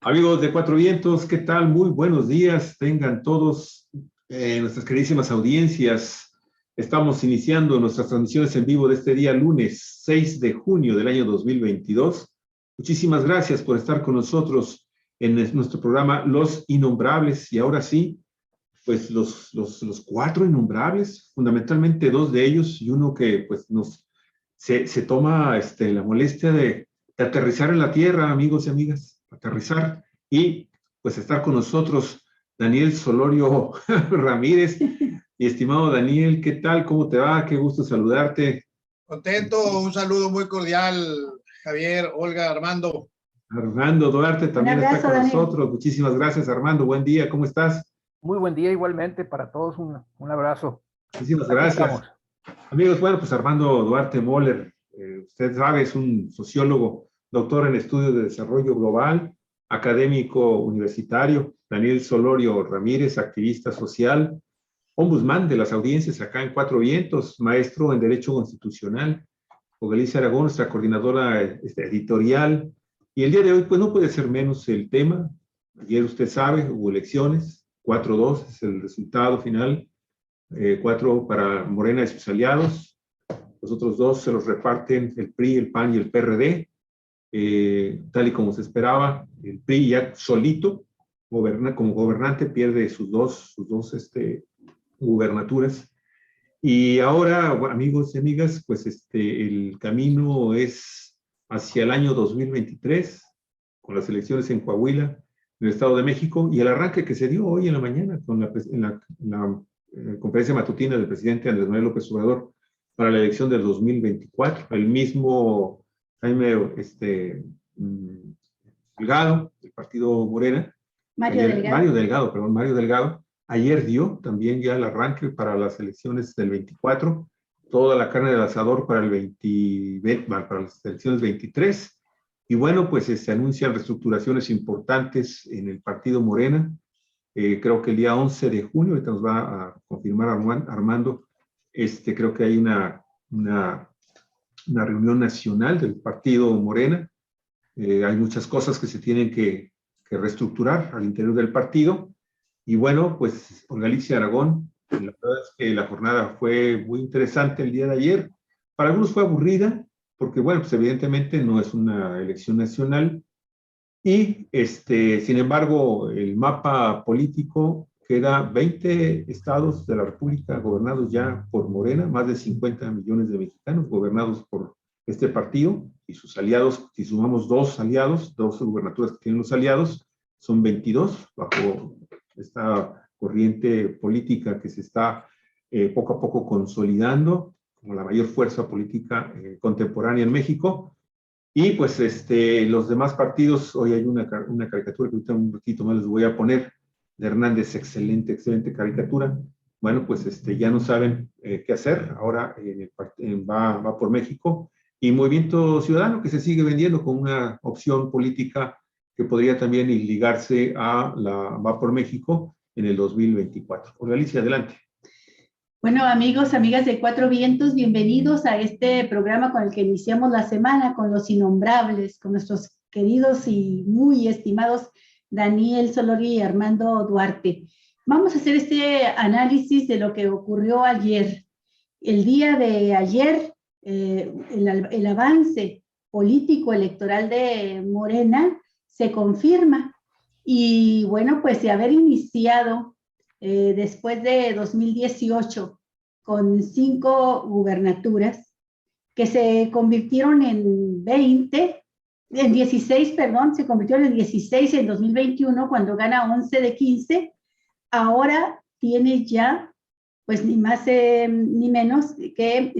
Amigos de Cuatro Vientos, ¿qué tal? Muy buenos días. Tengan todos nuestras queridísimas audiencias. Estamos iniciando nuestras transmisiones en vivo de este día, lunes 6 de junio del año 2022. Muchísimas gracias por estar con nosotros en nuestro programa Los Innombrables. Y ahora sí, pues los cuatro innombrables, fundamentalmente dos de ellos y uno que pues se toma la molestia de aterrizar en la tierra, amigos y amigas, aterrizar y pues estar con nosotros, Daniel Solorio Ramírez. Y estimado Daniel, ¿qué tal? ¿Cómo te va? Qué gusto saludarte. Contento, un saludo muy cordial, Javier, Olga, Armando. Armando Duarte también está con Daniel. nosotros. Muchísimas gracias, Armando. Buen día, ¿cómo estás? Muy buen día igualmente para todos, un abrazo. Muchísimas gracias. Amigos, bueno, pues Armando Duarte Moller, usted sabe, es un sociólogo, doctor en estudios de desarrollo global, académico universitario. Daniel Solorio Ramírez, activista social, ombudsman de las audiencias acá en Cuatro Vientos, maestro en Derecho Constitucional. Ogalicia Aragón, nuestra coordinadora editorial. Y el día de hoy, pues no puede ser menos el tema. Ayer usted sabe, hubo elecciones, 4-2 es el resultado final. 4 para Morena y sus aliados. Los otros 2 se los reparten el PRI, el PAN y el PRD. Tal y como se esperaba, el PRI ya solito, como gobernante, pierde sus dos gubernaturas. Y ahora, amigos y amigas, pues el camino es hacia el año 2023, con las elecciones en Coahuila, en el Estado de México, y el arranque que se dio hoy en la mañana con la conferencia matutina del presidente Andrés Manuel López Obrador para la elección del 2024. El mismo Jaime Delgado, del partido Morena, Mario Delgado, ayer dio también ya el arranque para las elecciones del 24, toda la carne del asador para para las elecciones 23, y bueno, pues se anuncian reestructuraciones importantes en el partido Morena. Creo que el día 11 de junio, ahorita nos va a confirmar Armando, creo que hay una reunión nacional del partido Morena. Hay muchas cosas que se tienen que reestructurar al interior del partido. Y bueno, pues Ogalicia Aragón, la verdad es que la jornada fue muy interesante el día de ayer. Para algunos fue aburrida, porque bueno, pues evidentemente no es una elección nacional. Y sin embargo, el mapa político queda 20 estados de la República gobernados ya por Morena, más de 50 millones de mexicanos gobernados por este partido y sus aliados. Si sumamos dos gubernaturas que tienen los aliados, son 22 bajo esta corriente política que se está poco a poco consolidando como la mayor fuerza política contemporánea en México. Y pues los demás partidos, hoy hay una caricatura que ahorita un poquito más les voy a poner, de Hernández, excelente caricatura. Bueno, pues ya no saben qué hacer, ahora va por México, y Movimiento Ciudadano, que se sigue vendiendo como una opción política que podría también ligarse a va por México en el 2024. Ogalicia, adelante. Bueno, amigos, amigas de Cuatro Vientos, bienvenidos a este programa con el que iniciamos la semana, con los innombrables, con nuestros queridos y muy estimados Daniel Solorio y Armando Duarte. Vamos a hacer este análisis de lo que ocurrió ayer. El día de ayer, el avance político electoral de Morena se confirma. Y bueno, pues de haber iniciado después de 2018, con 5 gubernaturas que se convirtieron en 16, se convirtieron en 16 en 2021 cuando gana 11 de 15, ahora tiene ya pues ni más ni menos que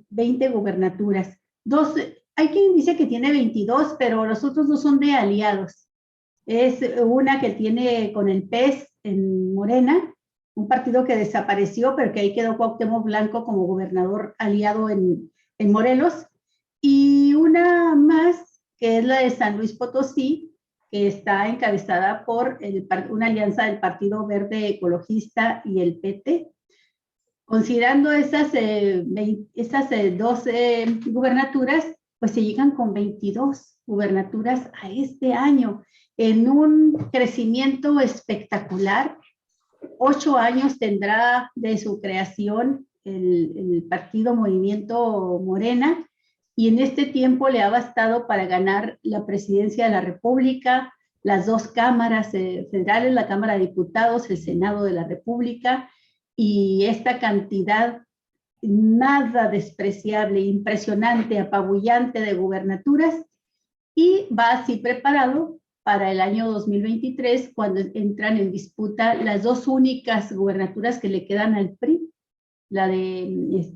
20 gubernaturas. Hay quien dice que tiene 22, pero los otros dos son de aliados. Es una que tiene con el PES en Morena, un partido que desapareció, pero que ahí quedó Cuauhtémoc Blanco como gobernador aliado en Morelos, y una más, que es la de San Luis Potosí, que está encabezada por una alianza del Partido Verde Ecologista y el PT. Considerando esas 12 gubernaturas, pues se llegan con 22 gubernaturas a este año, en un crecimiento espectacular. 8 años tendrá de su creación el partido Movimiento Morena, y en este tiempo le ha bastado para ganar la presidencia de la República, las 2 cámaras federales, la Cámara de Diputados, el Senado de la República, y esta cantidad nada despreciable, impresionante, apabullante de gubernaturas, y va así preparado para el año 2023, cuando entran en disputa las 2 únicas gubernaturas que le quedan al PRI, la de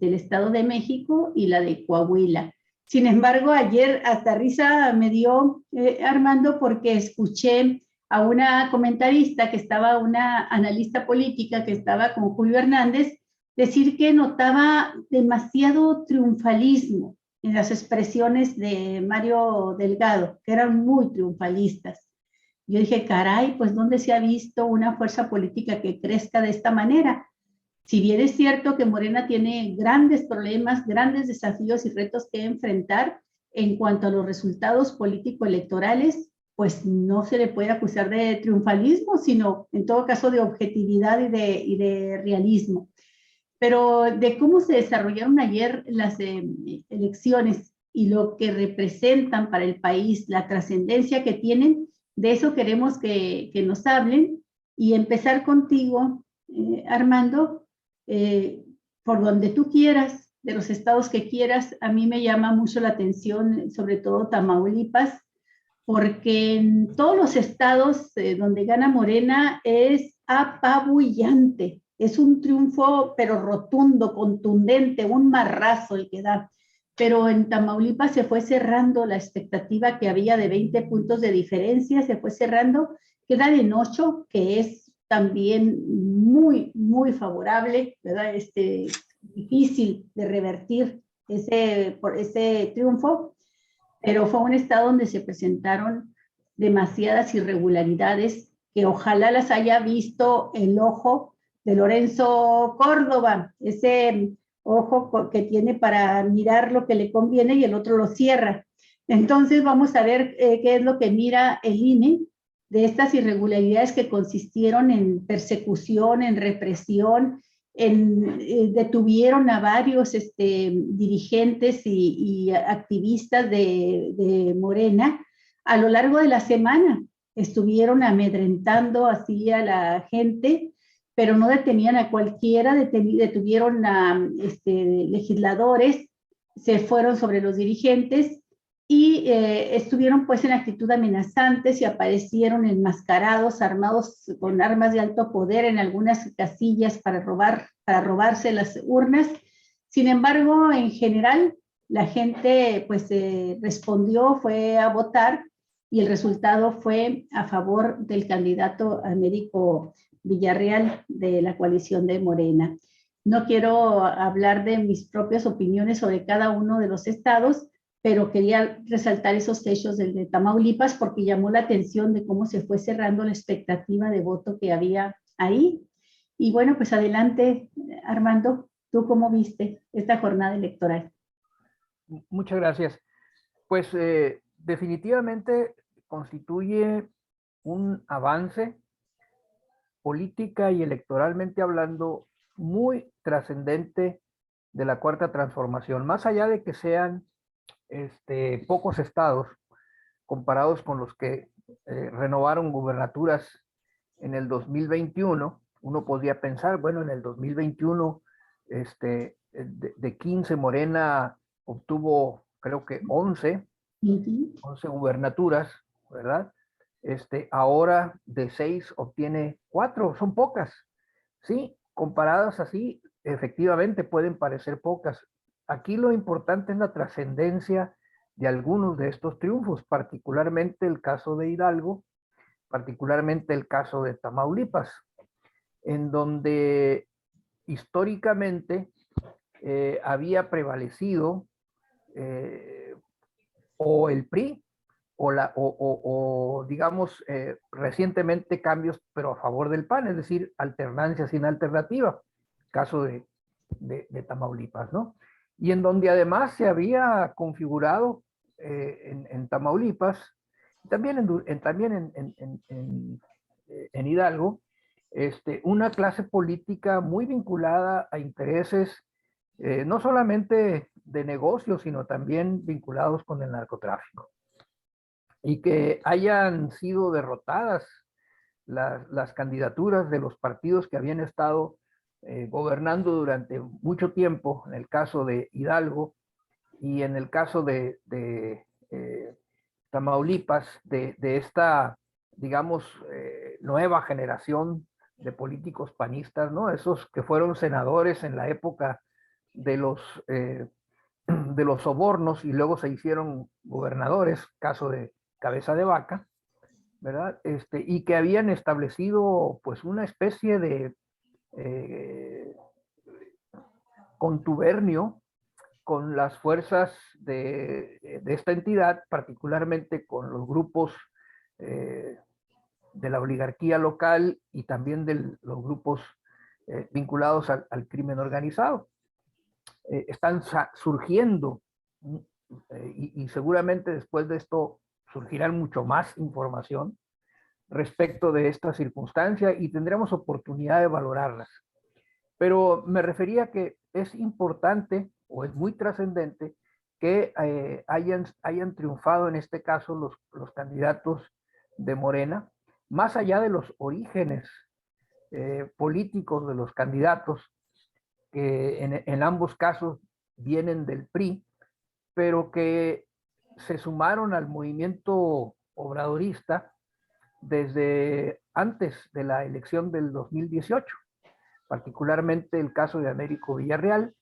el Estado de México y la de Coahuila. Sin embargo, ayer hasta risa me dio, Armando, porque escuché a una comentarista que estaba, una analista política que estaba con Julio Hernández, decir que notaba demasiado triunfalismo en las expresiones de Mario Delgado, que eran muy triunfalistas. Yo dije, caray, pues ¿dónde se ha visto una fuerza política que crezca de esta manera? Si bien es cierto que Morena tiene grandes problemas, grandes desafíos y retos que enfrentar en cuanto a los resultados político-electorales, pues no se le puede acusar de triunfalismo, sino en todo caso de objetividad y de realismo. Pero de cómo se desarrollaron ayer las elecciones y lo que representan para el país, la trascendencia que tienen, de eso queremos que nos hablen, y empezar contigo, Armando, por donde tú quieras, de los estados que quieras. A mí me llama mucho la atención, sobre todo Tamaulipas, porque en todos los estados donde gana Morena es apabullante. Es un triunfo, pero rotundo, contundente, un marrazo el que da. Pero en Tamaulipas se fue cerrando la expectativa que había de 20 puntos de diferencia, se fue cerrando, quedan en 8, que es también muy, muy favorable, ¿verdad? Difícil de revertir ese triunfo, pero fue un estado donde se presentaron demasiadas irregularidades que ojalá las haya visto el ojo de Lorenzo Córdoba, ese ojo que tiene para mirar lo que le conviene y el otro lo cierra. Entonces vamos a ver qué es lo que mira el INE de estas irregularidades que consistieron en persecución, en represión, detuvieron a varios dirigentes y activistas de Morena a lo largo de la semana. Estuvieron amedrentando así a la gente, pero no detenían a cualquiera, detuvieron a legisladores, se fueron sobre los dirigentes y estuvieron pues en actitud amenazantes y aparecieron enmascarados, armados con armas de alto poder en algunas casillas para robarse las urnas. Sin embargo, en general, la gente pues respondió, fue a votar, y el resultado fue a favor del candidato Américo Villarreal de la coalición de Morena. No quiero hablar de mis propias opiniones sobre cada uno de los estados, pero quería resaltar esos hechos del de Tamaulipas porque llamó la atención de cómo se fue cerrando la expectativa de voto que había ahí. Y bueno, pues adelante, Armando, ¿tú cómo viste esta jornada electoral? Muchas gracias. Pues definitivamente constituye un avance política y electoralmente hablando muy trascendente de la Cuarta Transformación, más allá de que sean pocos estados comparados con los que renovaron gubernaturas en el 2021. Uno podría pensar, bueno, en el 2021 de 15 Morena obtuvo creo que 11 gubernaturas, ¿verdad? Ahora de 6 obtiene 4, son pocas, ¿sí? Comparadas así, efectivamente pueden parecer pocas. Aquí lo importante es la trascendencia de algunos de estos triunfos, particularmente el caso de Hidalgo, particularmente el caso de Tamaulipas, en donde históricamente había prevalecido o el PRI o digamos recientemente cambios pero a favor del PAN, es decir, alternancia sin alternativa, caso de Tamaulipas, ¿no? Y en donde además se había configurado en Tamaulipas, también en Hidalgo, una clase política muy vinculada a intereses no solamente de negocios, sino también vinculados con el narcotráfico. Y que hayan sido derrotadas las candidaturas de los partidos que habían estado gobernando durante mucho tiempo, en el caso de Hidalgo y en el caso de Tamaulipas, de esta, digamos, nueva generación de políticos panistas, ¿no? Esos que fueron senadores en la época de los sobornos y luego se hicieron gobernadores, caso de Cabeza de Vaca, ¿verdad? Y que habían establecido pues una especie de contubernio con las fuerzas de esta entidad, particularmente con los grupos de la oligarquía local y también de los grupos vinculados al crimen organizado. Están surgiendo y seguramente después de esto surgirán mucho más información respecto de esta circunstancia y tendremos oportunidad de valorarlas. Pero me refería que es importante o es muy trascendente que hayan triunfado en este caso los candidatos de Morena, más allá de los orígenes políticos de los candidatos, que en ambos casos vienen del PRI, pero que se sumaron al movimiento obradorista desde antes de la elección del 2018, particularmente el caso de Américo Villarreal,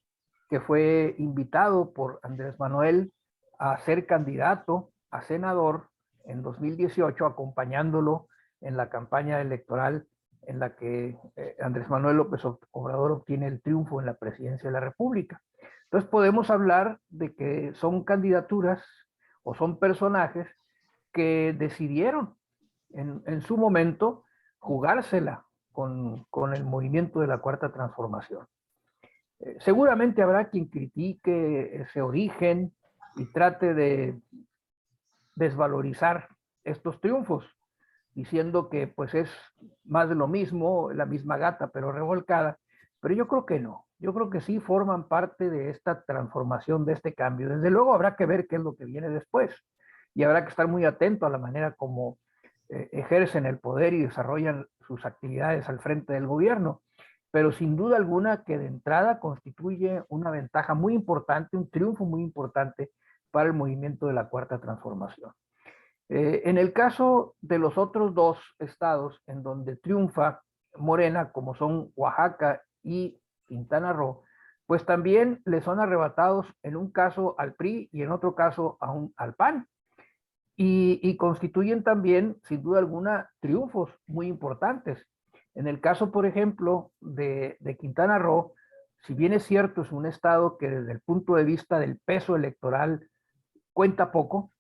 que fue invitado por Andrés Manuel a ser candidato a senador en 2018, acompañándolo en la campaña electoral en la que Andrés Manuel López Obrador obtiene el triunfo en la presidencia de la República. Entonces podemos hablar de que son candidaturas o son personajes que decidieron en su momento jugársela con el movimiento de la Cuarta Transformación. Seguramente habrá quien critique ese origen y trate de desvalorizar estos triunfos, diciendo que pues es más de lo mismo, la misma gata pero revolcada, pero yo creo que no. Yo creo que sí forman parte de esta transformación, de este cambio. Desde luego habrá que ver qué es lo que viene después y habrá que estar muy atento a la manera como ejercen el poder y desarrollan sus actividades al frente del gobierno. Pero sin duda alguna que de entrada constituye una ventaja muy importante, un triunfo muy importante para el movimiento de la Cuarta Transformación. En el caso de los otros dos estados en donde triunfa Morena, como son Oaxaca y Quintana Roo, pues también le son arrebatados en un caso al PRI y en otro caso al PAN. Y constituyen también, sin duda alguna, triunfos muy importantes. En el caso, por ejemplo, de Quintana Roo, si bien es cierto, es un estado que desde el punto de vista del peso electoral cuenta poco,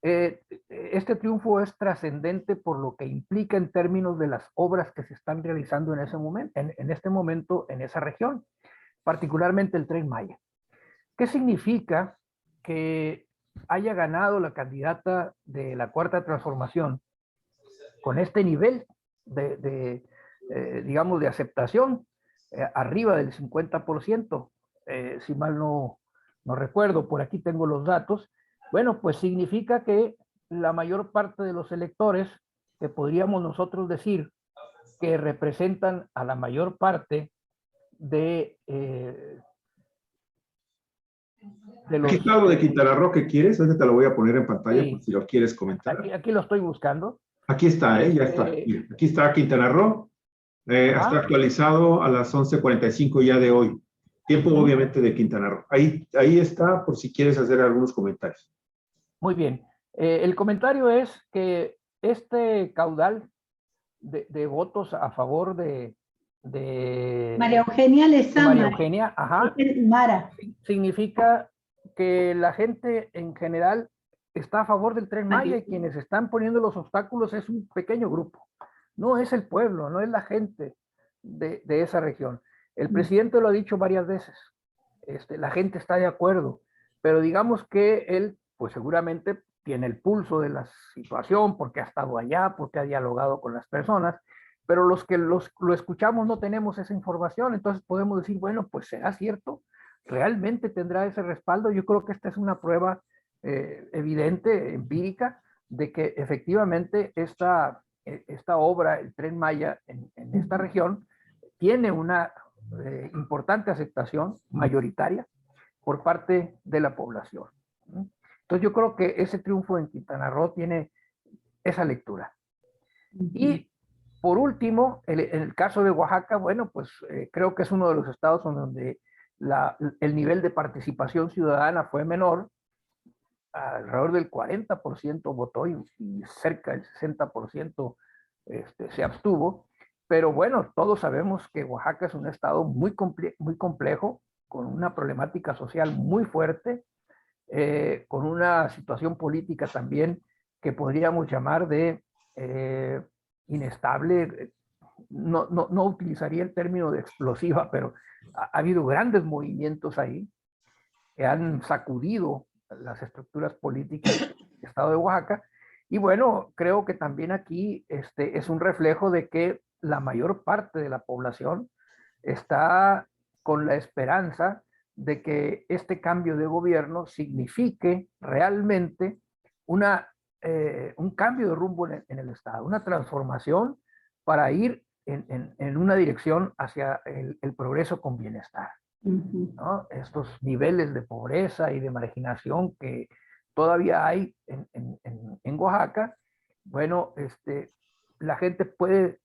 este triunfo es trascendente por lo que implica en términos de las obras que se están realizando en ese momento, en este momento en esa región, particularmente el Tren Maya. ¿Qué significa que haya ganado la candidata de la Cuarta Transformación con este nivel digamos, de aceptación, arriba del 50%, si mal no recuerdo, por aquí tengo los datos? Bueno, pues significa que la mayor parte de los electores, que podríamos nosotros decir que representan a la mayor parte de los... Aquí está algo de Quintana Roo que quieres, ahorita te lo voy a poner en pantalla, sí, por si lo quieres comentar. Aquí lo estoy buscando. Aquí está, ya está. Mira, aquí está Quintana Roo. Está actualizado a las 11:45 ya de hoy. Tiempo obviamente de Quintana Roo. Ahí está por si quieres hacer algunos comentarios. Muy bien. El comentario es que este caudal de votos a favor de María Eugenia Lezama. María Eugenia, ajá. Mara. Significa que la gente en general está a favor del Tren Maya y quienes están poniendo los obstáculos es un pequeño grupo. No es el pueblo, no es la gente de esa región. El presidente lo ha dicho varias veces. La gente está de acuerdo, pero digamos que él pues seguramente tiene el pulso de la situación, porque ha estado allá, porque ha dialogado con las personas, pero los que lo escuchamos no tenemos esa información, entonces podemos decir, bueno, pues será cierto, realmente tendrá ese respaldo. Yo creo que esta es una prueba evidente, empírica, de que efectivamente esta obra, el Tren Maya en esta región, tiene una importante aceptación mayoritaria por parte de la población. Entonces yo creo que ese triunfo en Quintana Roo tiene esa lectura. Y por último, en el caso de Oaxaca, bueno, pues creo que es uno de los estados donde el nivel de participación ciudadana fue menor. Alrededor del 40% votó y cerca del 60% se abstuvo. Pero bueno, todos sabemos que Oaxaca es un estado muy complejo, con una problemática social muy fuerte, con una situación política también que podríamos llamar de inestable. No utilizaría el término de explosiva, pero ha habido grandes movimientos ahí que han sacudido las estructuras políticas del estado de Oaxaca. Y bueno, creo que también aquí es un reflejo de que la mayor parte de la población está con la esperanza de que este cambio de gobierno signifique realmente un cambio de rumbo en el Estado, una transformación para ir en una dirección hacia el progreso con bienestar. ¿No? Estos niveles de pobreza y de marginación que todavía hay en Oaxaca, bueno, la gente puede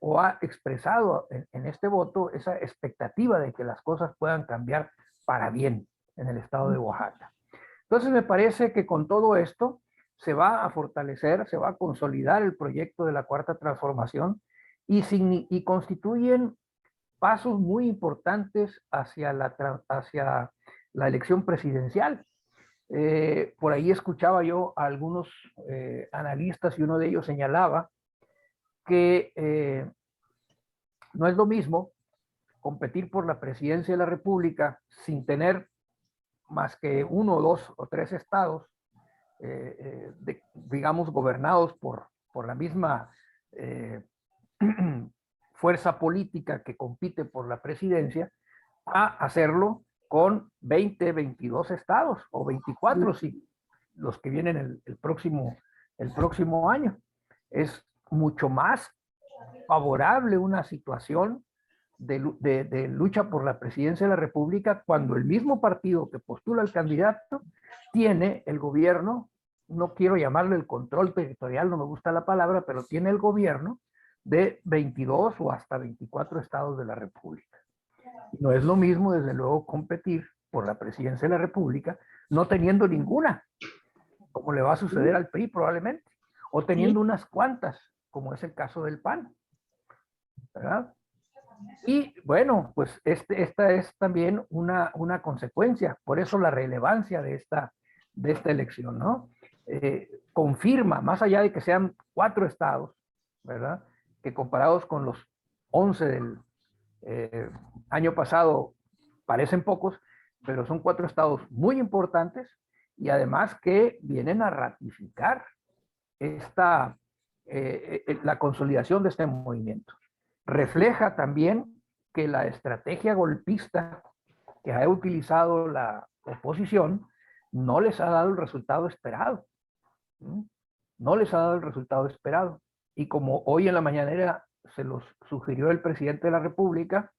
o ha expresado en este voto esa expectativa de que las cosas puedan cambiar para bien en el estado de Oaxaca. Entonces me parece que con todo esto se va a fortalecer, se va a consolidar el proyecto de la Cuarta Transformación y constituyen pasos muy importantes hacia la elección presidencial. Por ahí escuchaba yo a algunos analistas y uno de ellos señalaba que no es lo mismo competir por la presidencia de la República sin tener más que 1, 2 o 3 estados, digamos, gobernados por la misma fuerza política que compite por la presidencia, a hacerlo con 20, 22 estados o 24 si los que vienen el próximo año. Es mucho más favorable una situación de lucha por la presidencia de la República cuando el mismo partido que postula al candidato tiene el gobierno, no quiero llamarle el control territorial, no me gusta la palabra, pero tiene el gobierno de 22 o hasta 24 estados de la República. No es lo mismo, desde luego, competir por la presidencia de la República no teniendo ninguna, como le va a suceder al PRI probablemente, o teniendo unas cuantas, como es el caso del PAN, ¿verdad? Y bueno, pues esta es también una consecuencia, por eso la relevancia de esta elección, ¿no? Confirma, más allá de que sean 4 estados, ¿verdad? Que comparados con los 11 del año pasado parecen pocos, pero son 4 estados muy importantes y además que vienen a ratificar la consolidación de este movimiento. Refleja también que la estrategia golpista que ha utilizado la oposición no les ha dado el resultado esperado. No les ha dado el resultado esperado. Y como hoy en la mañanera se los sugirió el presidente de la República,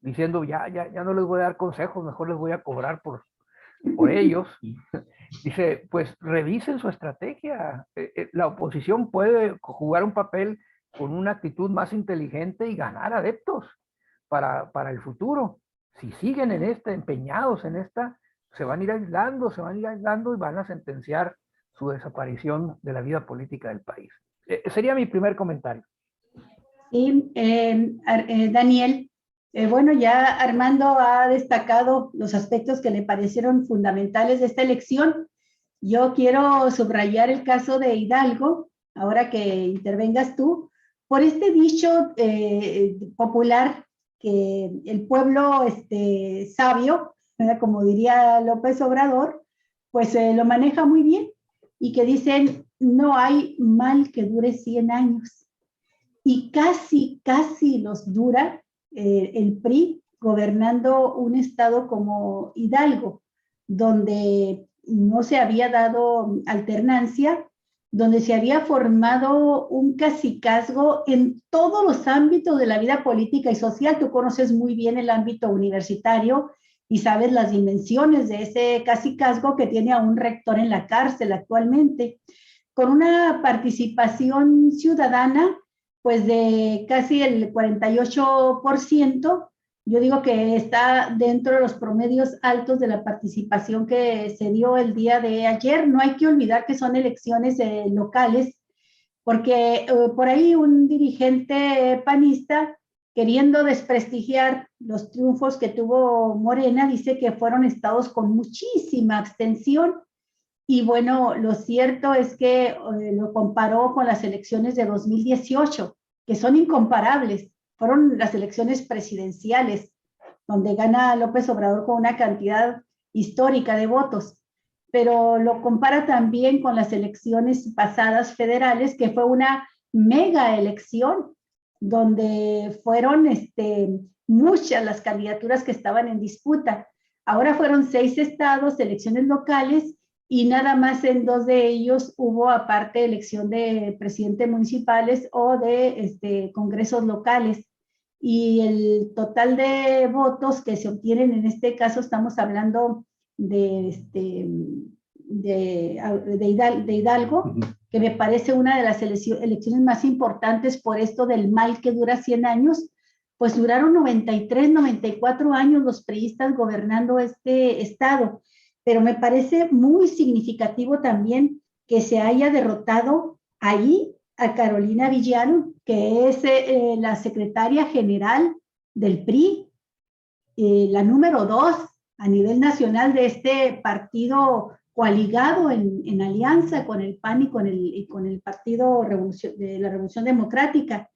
diciendo ya no les voy a dar consejos, mejor les voy a cobrar por ellos. Dice, pues revisen su estrategia. La oposición puede jugar un papel con una actitud más inteligente y ganar adeptos para el futuro. Si siguen empeñados en esta, se van a ir aislando y van a sentenciar su desaparición de la vida política del país. Sería mi primer comentario. Sí, Daniel, bueno, ya Armando ha destacado los aspectos que le parecieron fundamentales de esta elección. Yo quiero subrayar el caso de Hidalgo, ahora que intervengas tú, por este dicho popular que el pueblo sabio, como diría López Obrador, pues lo maneja muy bien y que dicen no hay mal que dure 100 años. Y casi los dura el PRI gobernando un estado como Hidalgo, donde no se había dado alternancia, donde se había formado un cacicazgo en todos los ámbitos de la vida política y social. Tú conoces muy bien el ámbito universitario y sabes las dimensiones de ese cacicazgo que tiene a un rector en la cárcel actualmente, con una participación ciudadana pues de casi el 48%. Yo digo que está dentro de los promedios altos de la participación que se dio el día de ayer. No hay que olvidar que son elecciones locales, porque por ahí un dirigente panista, queriendo desprestigiar los triunfos que tuvo Morena, dice que fueron estados con muchísima abstención. Y bueno, lo cierto es que lo comparó con las elecciones de 2018, que son incomparables. Fueron las elecciones presidenciales, donde gana López Obrador con una cantidad histórica de votos. Pero lo compara también con las elecciones pasadas federales, que fue una mega elección, donde fueron muchas las candidaturas que estaban en disputa. Ahora fueron 6 estados, elecciones locales, y nada más en 2 de ellos hubo aparte elección de presidentes municipales o de congresos locales. Y el total de votos que se obtienen en este caso, estamos hablando de Hidalgo, que me parece una de las elecciones más importantes por esto del mal que dura 100 años, pues duraron 93, 94 años los priistas gobernando este estado. Pero me parece muy significativo también que se haya derrotado ahí a Carolina Villano, que es la secretaria general del PRI, la número 2 a nivel nacional de este partido coaligado en alianza con el PAN y con el Partido de la Revolución Democrática.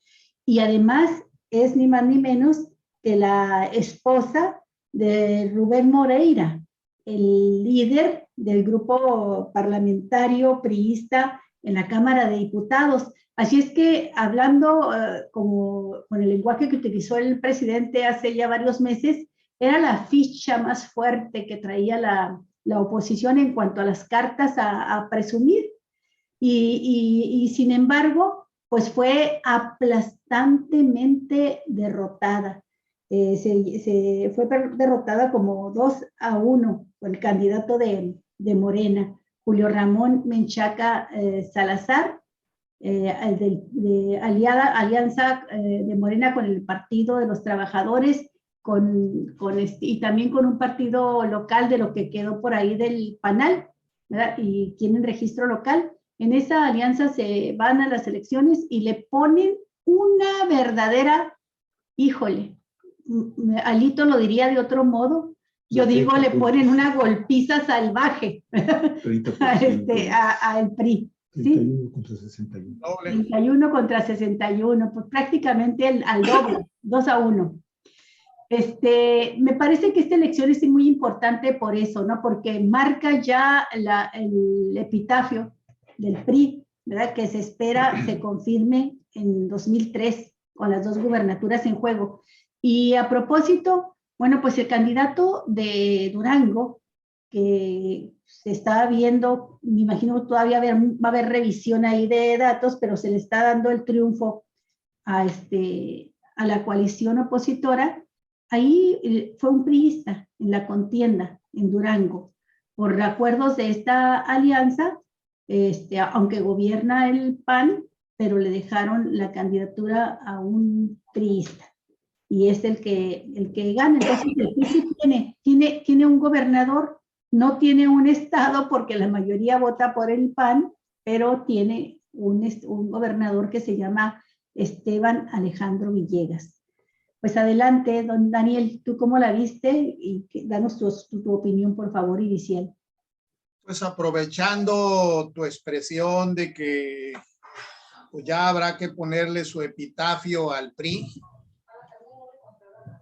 Y además es ni más ni menos que la esposa de Rubén Moreira, el líder del grupo parlamentario priista en la Cámara de Diputados. Así es que hablando como con el lenguaje que utilizó el presidente hace ya varios meses, era la ficha más fuerte que traía la oposición en cuanto a las cartas a presumir. Y sin embargo, pues fue aplastantemente derrotada. Fue derrotada como 2-1 por el candidato de Morena, Julio Ramón Menchaca Salazar, de alianza de Morena con el Partido de los Trabajadores, y también con un partido local de lo que quedó por ahí del PANAL, ¿verdad? Y tienen registro local. En esa alianza se van a las elecciones y le ponen una verdadera, híjole, Alito lo diría de otro modo, yo digo, le ponen una golpiza salvaje al PRI. 31 contra 61. 31 contra 61, pues prácticamente al doble, 2-1. Me parece que esta elección es muy importante por eso, ¿no? Porque marca ya el epitafio del PRI, ¿verdad? Que se espera se confirme en 2003 con las 2 gubernaturas en juego. Y a propósito, bueno, pues el candidato de Durango, que se está viendo, me imagino todavía va a haber revisión ahí de datos, pero se le está dando el triunfo a la coalición opositora. Ahí fue un priista en la contienda en Durango. Por acuerdos de esta alianza, aunque gobierna el PAN, pero le dejaron la candidatura a un priista. Y es el que gana. Entonces, el PRI tiene un gobernador, no tiene un estado porque la mayoría vota por el PAN, pero tiene un gobernador que se llama Esteban Alejandro Villegas. Pues adelante, don Daniel, ¿tú cómo la viste? Y danos tu opinión, por favor, inicial. Pues aprovechando tu expresión de que pues ya habrá que ponerle su epitafio al PRI,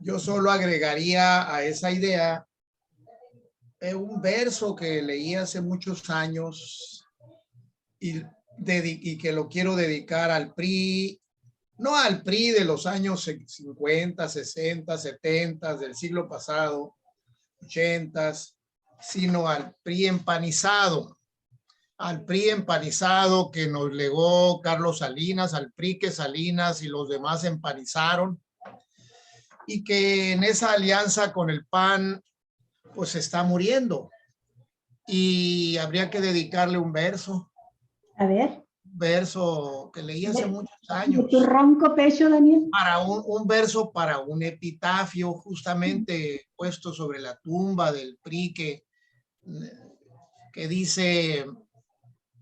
yo solo agregaría a esa idea un verso que leí hace muchos años y que lo quiero dedicar al PRI, no al PRI de los años 50, 60, 70 del siglo pasado, 80, sino al PRI empanizado. Al PRI empanizado que nos legó Carlos Salinas, al PRI que Salinas y los demás empanizaron, y que en esa alianza con el PAN pues está muriendo. Y habría que dedicarle un verso. A ver. Verso que leí hace muchos años. ¿Tu ronco pecho, Daniel? Para un verso para un epitafio justamente puesto sobre la tumba del PRI que dice: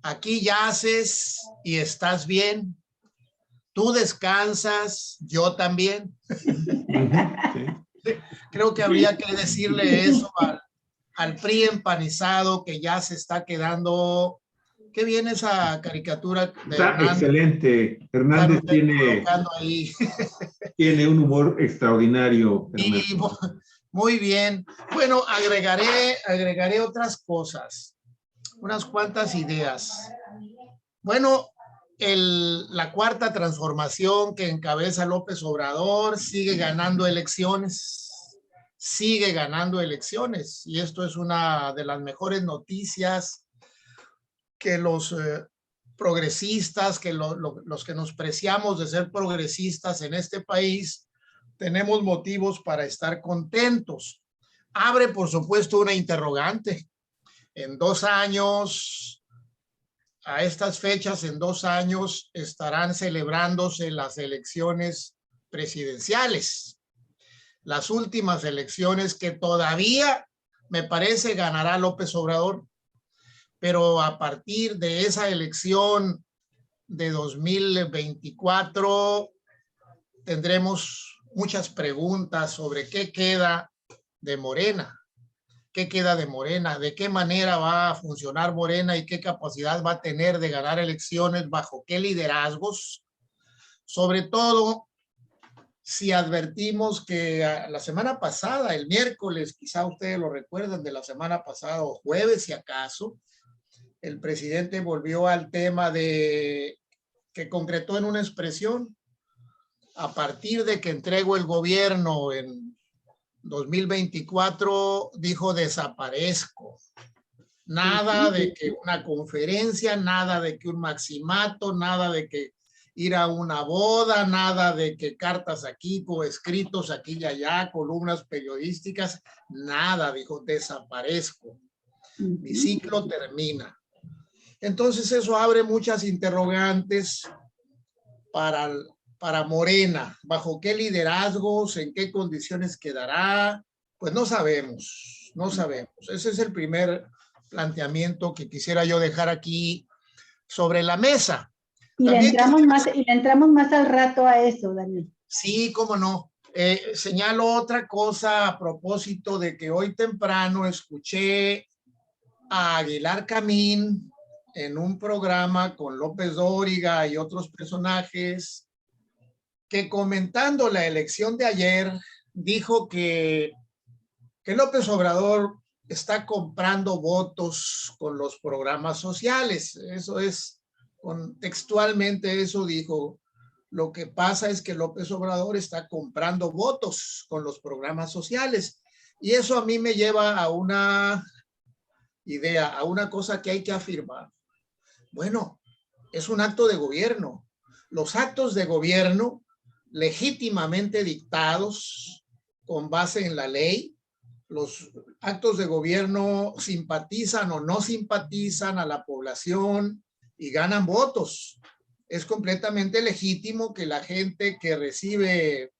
aquí yaces y estás bien, tú descansas, yo también. Sí. Creo que habría que decirle eso al PRI empanizado que ya se está quedando. Qué bien esa caricatura de Está Hernández. Excelente. Hernández tiene un humor extraordinario. Y, muy bien. Bueno, agregaré otras cosas, unas cuantas ideas. Bueno, la cuarta transformación que encabeza López Obrador sigue ganando elecciones. Y esto es una de las mejores noticias que los progresistas, que los que nos preciamos de ser progresistas en este país, tenemos motivos para estar contentos. Abre, por supuesto, una interrogante. En 2 años, a estas fechas, en 2 años, estarán celebrándose las elecciones presidenciales. Las últimas elecciones que todavía, me parece, ganará López Obrador. Pero a partir de esa elección de 2024 tendremos muchas preguntas sobre qué queda de Morena. ¿Qué queda de Morena? ¿De qué manera va a funcionar Morena y qué capacidad va a tener de ganar elecciones? ¿Bajo qué liderazgos? Sobre todo, si advertimos que la semana pasada, el miércoles, quizá ustedes lo recuerdan de la semana pasada, o jueves si acaso, el presidente volvió al tema que concretó en una expresión: a partir de que entrego el gobierno en 2024, dijo, desaparezco. Nada de que una conferencia, nada de que un maximato, nada de que ir a una boda, nada de que cartas aquí, escritos aquí y allá, columnas periodísticas, nada, dijo, desaparezco. Mi ciclo termina. Entonces eso abre muchas interrogantes para Morena. ¿Bajo qué liderazgos? ¿En qué condiciones quedará? Pues no sabemos, no sabemos. Ese es el primer planteamiento que quisiera yo dejar aquí sobre la mesa. Y le entramos más al rato a eso, Daniel. Sí, cómo no. Señalo otra cosa a propósito de que hoy temprano escuché a Aguilar Camín en un programa con López Dóriga y otros personajes, que comentando la elección de ayer, dijo que López Obrador está comprando votos con los programas sociales. Eso es, textualmente eso dijo. Lo que pasa es que López Obrador está comprando votos con los programas sociales. Y eso a mí me lleva a una idea, a una cosa que hay que afirmar. Bueno, es un acto de gobierno. Los actos de gobierno legítimamente dictados con base en la ley, los actos de gobierno simpatizan o no simpatizan a la población y ganan votos. Es completamente legítimo que la gente que recibe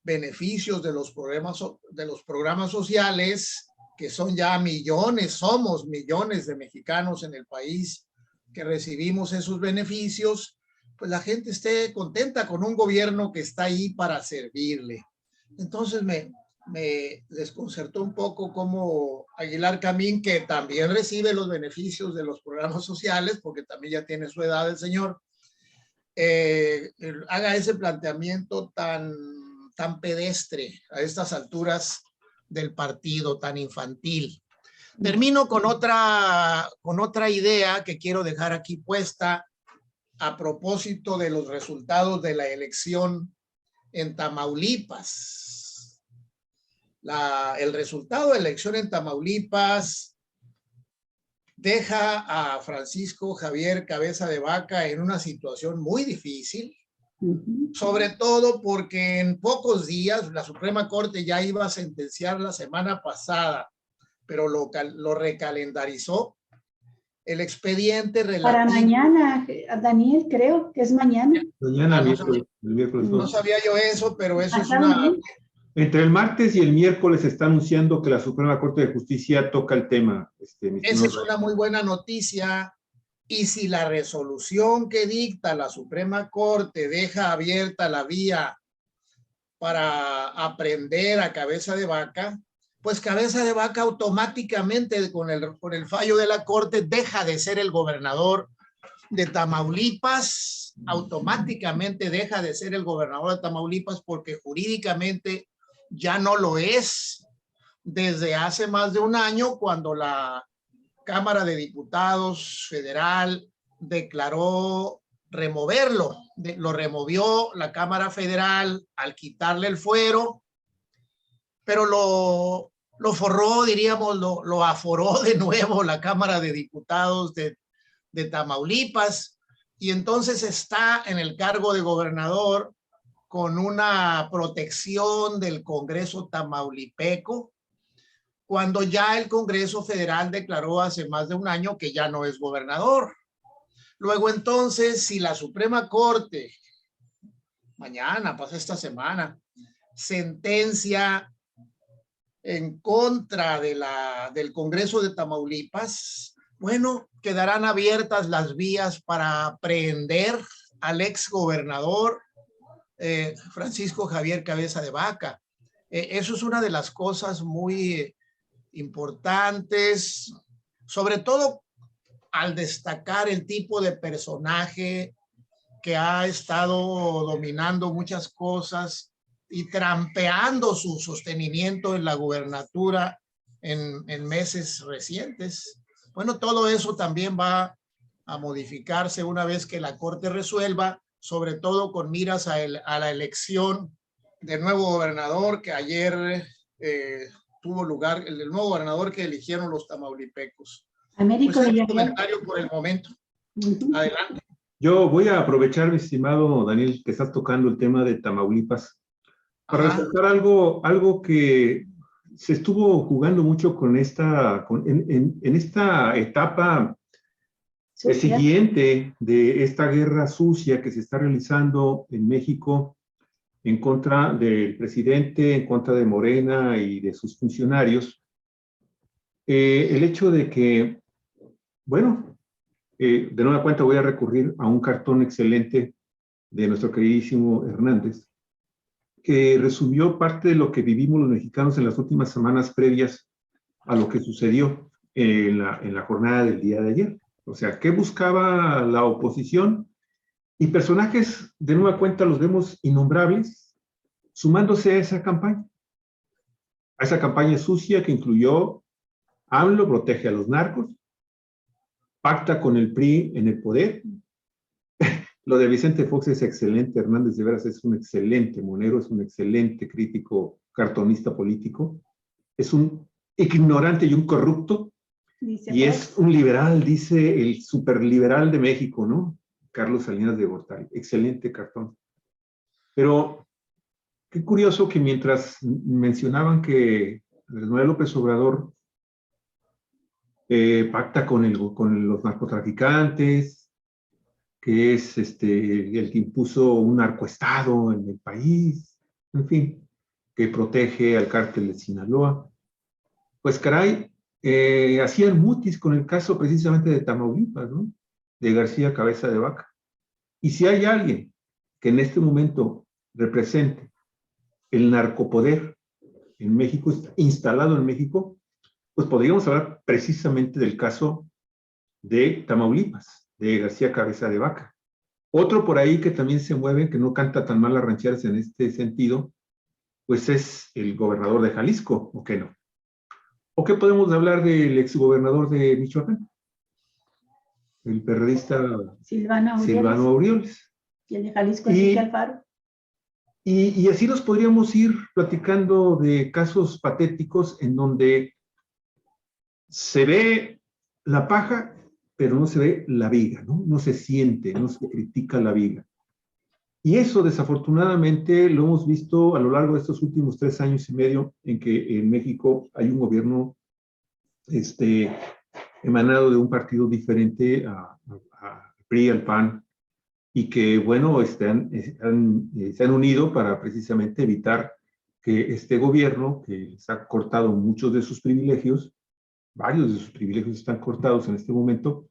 beneficios de los programas sociales, que son ya millones, somos millones de mexicanos en el país que recibimos esos beneficios, pues la gente esté contenta con un gobierno que está ahí para servirle. Entonces me desconcertó un poco cómo Aguilar Camín, que también recibe los beneficios de los programas sociales, porque también ya tiene su edad el señor, haga ese planteamiento tan pedestre a estas alturas del partido, tan infantil. Termino con otra idea que quiero dejar aquí puesta a propósito de los resultados de la elección en Tamaulipas. El resultado de la elección en Tamaulipas deja a Francisco Javier Cabeza de Vaca en una situación muy difícil, sobre todo porque en pocos días la Suprema Corte ya iba a sentenciar la semana pasada, pero lo recalendarizó. El expediente relativo... Para mañana, Daniel, creo que es mañana. Mañana, miércoles, el miércoles. No sabía yo eso, pero eso es Está una... bien. Entre el martes y el miércoles está anunciando que la Suprema Corte de Justicia toca el tema. Esa es una muy buena noticia. Y si la resolución que dicta la Suprema Corte deja abierta la vía para aprehender a Cabeza de Vaca, pues Cabeza de Vaca automáticamente con el fallo de la Corte deja de ser el gobernador de Tamaulipas, automáticamente deja de ser el gobernador de Tamaulipas porque jurídicamente ya no lo es desde hace más de un año cuando la Cámara de Diputados Federal declaró removerlo. Lo removió la Cámara Federal al quitarle el fuero, pero lo forró, diríamos, lo aforó de nuevo la Cámara de Diputados de Tamaulipas, y entonces está en el cargo de gobernador con una protección del Congreso tamaulipeco, cuando ya el Congreso Federal declaró hace más de un año que ya no es gobernador. Luego entonces, si la Suprema Corte, mañana, pasa esta semana, sentencia en contra del Congreso de Tamaulipas, bueno, quedarán abiertas las vías para aprehender al ex gobernador Francisco Javier Cabeza de Vaca. Eso es una de las cosas muy importantes, sobre todo al destacar el tipo de personaje que ha estado dominando muchas cosas y trampeando su sostenimiento en la gubernatura en meses recientes. Bueno, todo eso también va a modificarse una vez que la Corte resuelva, sobre todo con miras a la elección del nuevo gobernador que ayer tuvo lugar, el nuevo gobernador que eligieron los tamaulipecos. Américo Pues Villarreal. comentario por el momento. Adelante. Yo voy a aprovechar, mi estimado Daniel, que estás tocando el tema de Tamaulipas, para resaltar algo que se estuvo jugando mucho con en esta etapa siguiente de esta guerra sucia que se está realizando en México en contra del presidente, en contra de Morena y de sus funcionarios. El hecho de que, bueno, de nueva cuenta voy a recurrir a un cartón excelente de nuestro queridísimo Hernández, que resumió parte de lo que vivimos los mexicanos en las últimas semanas previas a lo que sucedió en la jornada del día de ayer. O sea, ¿qué buscaba la oposición? Y personajes, de nueva cuenta, los vemos innombrables, sumándose a esa campaña sucia que incluyó AMLO protege a los narcos, pacta con el PRI en el poder. Lo de Vicente Fox es excelente, Hernández de veras es un excelente monero, es un excelente crítico, cartonista político, es un ignorante y un corrupto, y es un liberal, dice el superliberal de México, ¿no? Carlos Salinas de Gortari, excelente cartón. Pero qué curioso que mientras mencionaban que Manuel López Obrador pacta con los narcotraficantes, que es el que impuso un narcoestado en el país, en fin, que protege al cártel de Sinaloa. Pues caray, hacían mutis con el caso precisamente de Tamaulipas, ¿no? De García Cabeza de Vaca. Y si hay alguien que en este momento represente el narcopoder en México, instalado en México, pues podríamos hablar precisamente del caso de Tamaulipas, de García Cabeza de Vaca. Otro por ahí que también se mueve, que no canta tan mal las rancheras en este sentido, pues es el gobernador de Jalisco, ¿o qué no? ¿O qué podemos hablar del exgobernador de Michoacán? El perredista Silvano Aureoles. Y el de Jalisco, Enrique Alfaro. Y así nos podríamos ir platicando de casos patéticos en donde se ve la paja, pero no se ve la viga, ¿no? No se siente, no se critica la viga. Y eso, desafortunadamente, lo hemos visto a lo largo de estos últimos 3 años y medio, en que en México hay un gobierno emanado de un partido diferente a PRI, al PAN, y que, bueno, se han unido para precisamente evitar que este gobierno, que les ha cortado muchos de sus privilegios, varios de sus privilegios están cortados en este momento,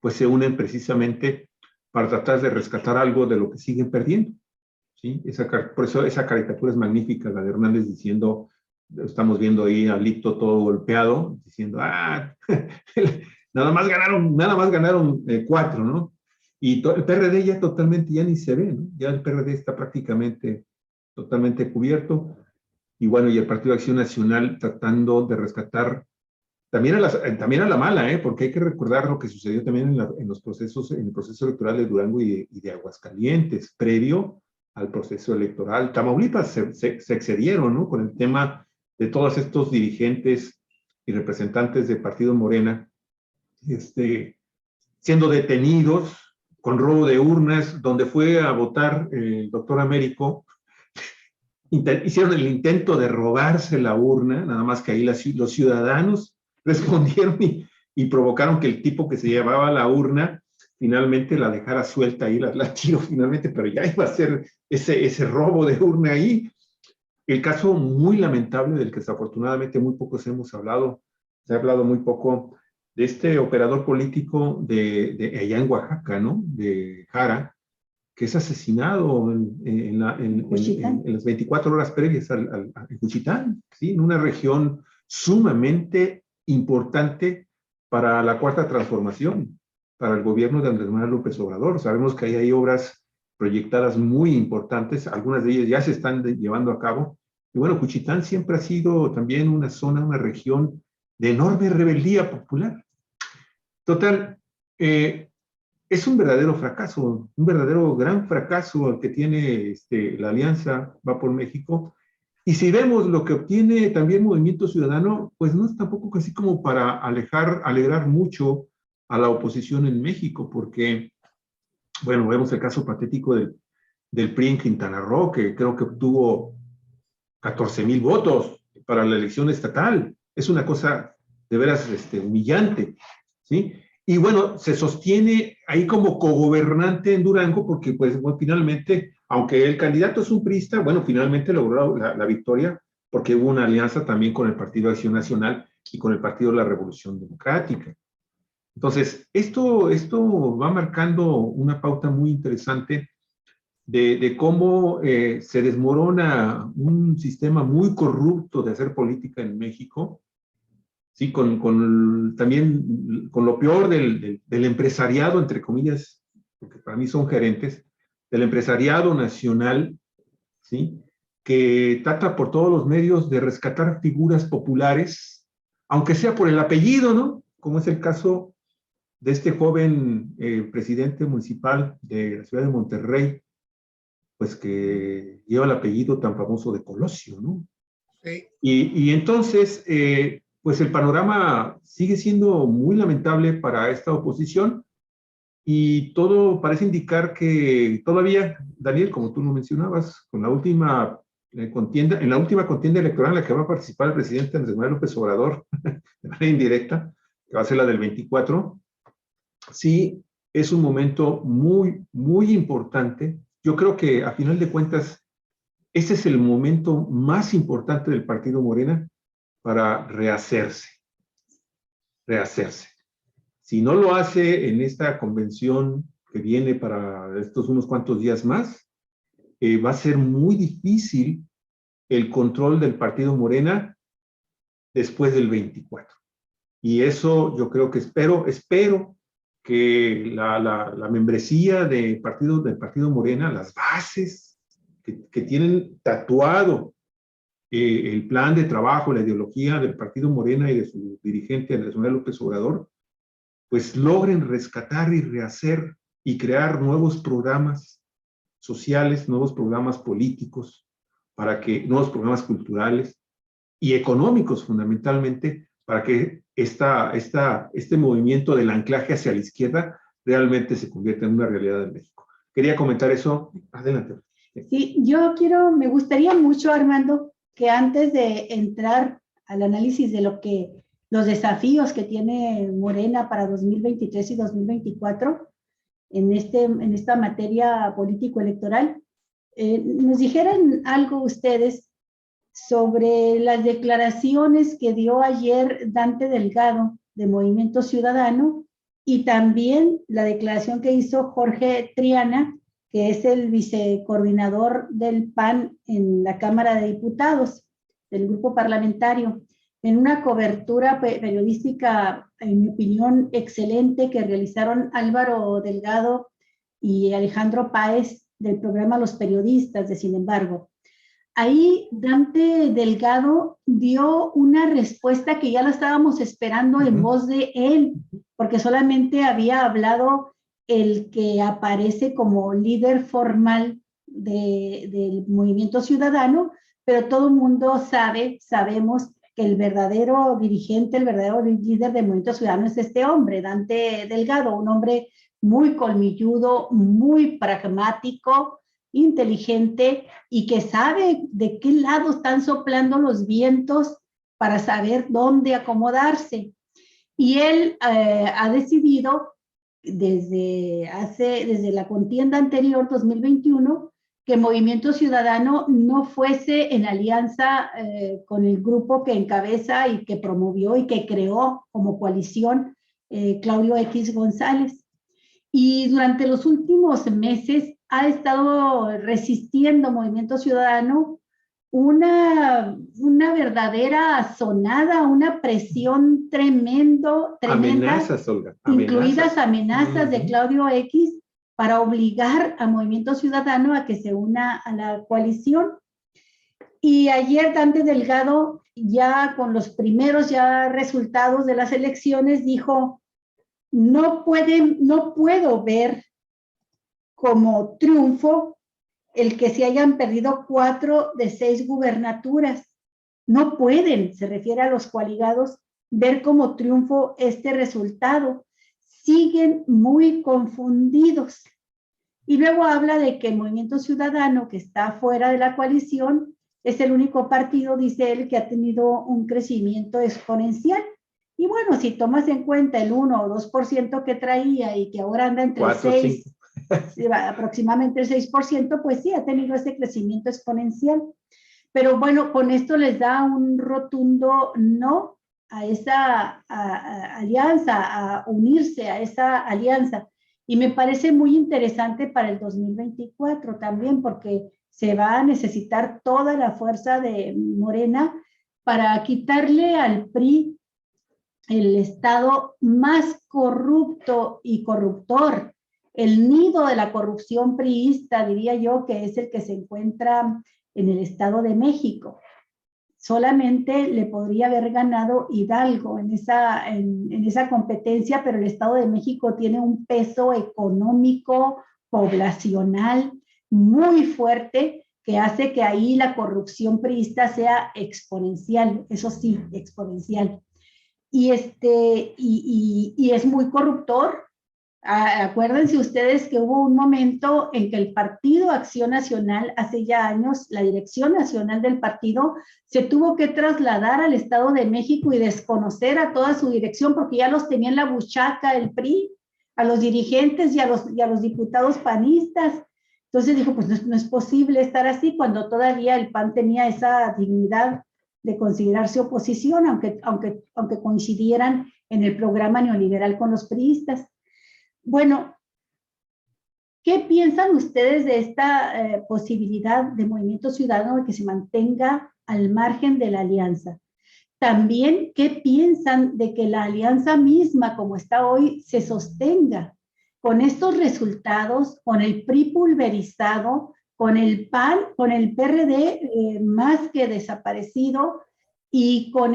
pues se unen precisamente para tratar de rescatar algo de lo que siguen perdiendo. ¿Sí? Por eso esa caricatura es magnífica, la de Hernández diciendo, estamos viendo ahí a Lito todo golpeado, diciendo, nada más ganaron 4, ¿no? Y el PRD ya totalmente, ya ni se ve, ¿no? Ya el PRD está prácticamente totalmente cubierto. Y bueno, y el Partido de Acción Nacional tratando de rescatar también a la mala, porque hay que recordar lo que sucedió también en el proceso electoral de Durango y de Aguascalientes, previo al proceso electoral. Tamaulipas se excedieron, ¿no? Con el tema de todos estos dirigentes y representantes del Partido Morena, siendo detenidos con robo de urnas, donde fue a votar el doctor Américo. Hicieron el intento de robarse la urna, nada más que ahí los ciudadanos respondieron y provocaron que el tipo que se llevaba la urna finalmente la dejara suelta ahí, la tiró finalmente, pero ya iba a ser ese robo de urna ahí. El caso muy lamentable del que desafortunadamente muy pocos hemos hablado, se ha hablado muy poco de este operador político de allá en Oaxaca, ¿no? De Jara, que es asesinado en las 24 horas previas en Juchitán, ¿sí? En una región sumamente importante para la Cuarta Transformación, para el gobierno de Andrés Manuel López Obrador. Sabemos que ahí hay obras proyectadas muy importantes, algunas de ellas ya se están llevando a cabo. Y bueno, Juchitán siempre ha sido también una zona, una región de enorme rebeldía popular. Total, es un verdadero fracaso, un verdadero gran fracaso el que tiene la Alianza Va por México. Y si vemos lo que obtiene también Movimiento Ciudadano, pues no es tampoco casi como para alegrar mucho a la oposición en México, porque, bueno, vemos el caso patético del PRI en Quintana Roo, que creo que obtuvo 14,000 votos para la elección estatal. Es una cosa de veras humillante, ¿sí? Y bueno, se sostiene ahí como cogobernante en Durango porque pues bueno, finalmente, aunque el candidato es un priista, bueno, finalmente logró la victoria porque hubo una alianza también con el Partido de Acción Nacional y con el Partido de la Revolución Democrática. Entonces, esto va marcando una pauta muy interesante de cómo se desmorona un sistema muy corrupto de hacer política en México, ¿sí? También con lo peor del empresariado, entre comillas, porque para mí son gerentes, del empresariado nacional, ¿sí? Que trata por todos los medios de rescatar figuras populares, aunque sea por el apellido, ¿no? Como es el caso de este joven presidente municipal de la ciudad de Monterrey, pues que lleva el apellido tan famoso de Colosio, ¿no? Sí. Y entonces, pues el panorama sigue siendo muy lamentable para esta oposición y todo parece indicar que todavía, Daniel, como tú lo mencionabas, con la última contienda, en la última contienda electoral en la que va a participar el presidente Andrés Manuel López Obrador, de manera indirecta, que va a ser la del 24, sí es un momento muy, muy importante. Yo creo que a final de cuentas, ese es el momento más importante del Partido Morena para rehacerse. Si no lo hace en esta convención que viene para estos unos cuantos días más, va a ser muy difícil el control del Partido Morena después del 24. Y eso yo creo que espero que la membresía del Partido Morena, las bases que tienen tatuado el plan de trabajo, la ideología del partido Morena y de su dirigente Andrés Manuel López Obrador, pues logren rescatar y rehacer y crear nuevos programas sociales, nuevos programas políticos, nuevos programas culturales y económicos fundamentalmente, para que este movimiento del anclaje hacia la izquierda realmente se convierta en una realidad en México. Quería comentar eso. Adelante. Sí, me gustaría mucho, Armando, que antes de entrar al análisis de los desafíos que tiene Morena para 2023 y 2024 en esta materia político-electoral, nos dijeran algo ustedes sobre las declaraciones que dio ayer Dante Delgado de Movimiento Ciudadano y también la declaración que hizo Jorge Triana, que es el vicecoordinador del PAN en la Cámara de Diputados, del grupo parlamentario, en una cobertura periodística, en mi opinión, excelente que realizaron Álvaro Delgado y Alejandro Páez del programa Los Periodistas, de Sin embargo. Ahí Dante Delgado dio una respuesta que ya la estábamos esperando en voz de él, porque solamente había hablado el que aparece como líder formal del Movimiento Ciudadano, pero todo el mundo sabemos que el verdadero dirigente, el verdadero líder del Movimiento Ciudadano es este hombre, Dante Delgado, un hombre muy colmilludo, muy pragmático, inteligente y que sabe de qué lado están soplando los vientos para saber dónde acomodarse. Y él ha decidido desde la contienda anterior, 2021, que Movimiento Ciudadano no fuese en alianza con el grupo que encabeza y que promovió y que creó como coalición Claudio X González. Y durante los últimos meses ha estado resistiendo Movimiento Ciudadano una verdadera azonada, una presión tremenda, Amenazas, Olga. Incluidas amenazas de Claudio X para obligar a Movimiento Ciudadano a que se una a la coalición. Y ayer Dante Delgado, ya con los primeros resultados de las elecciones, dijo: no puedo ver como triunfo el que se hayan perdido 4 de 6 gubernaturas. No pueden, se refiere a los coaligados, ver como triunfo este resultado. Siguen muy confundidos. Y luego habla de que el Movimiento Ciudadano, que está fuera de la coalición, es el único partido, dice él, que ha tenido un crecimiento exponencial. Y bueno, si tomas en cuenta el 1 o 2% que traía y que ahora anda entre 4, 6, aproximadamente el 6%, pues sí, ha tenido ese crecimiento exponencial. Pero bueno, con esto les da un rotundo no a esa alianza, a unirse a esa alianza. Y me parece muy interesante para el 2024 también, porque se va a necesitar toda la fuerza de Morena para quitarle al PRI el estado más corrupto y corruptor, el nido de la corrupción priista, diría yo, que es el que se encuentra en el Estado de México. Solamente le podría haber ganado Hidalgo en esa competencia, pero el Estado de México tiene un peso económico, poblacional muy fuerte, que hace que ahí la corrupción priista sea exponencial, eso sí, exponencial. Y es muy corruptor. Acuérdense ustedes que hubo un momento en que el Partido Acción Nacional, hace ya años, la dirección nacional del partido se tuvo que trasladar al Estado de México y desconocer a toda su dirección porque ya los tenía en la buchaca el PRI, a los dirigentes y a los diputados panistas. Entonces dijo, pues no es posible estar así cuando todavía el PAN tenía esa dignidad de considerarse oposición, aunque coincidieran en el programa neoliberal con los priistas. Bueno, ¿qué piensan ustedes de esta posibilidad de Movimiento Ciudadano de que se mantenga al margen de la alianza? También, ¿qué piensan de que la alianza misma, como está hoy, se sostenga? Con estos resultados, con el PRI pulverizado, con el PAN, con el PRD más que desaparecido, y con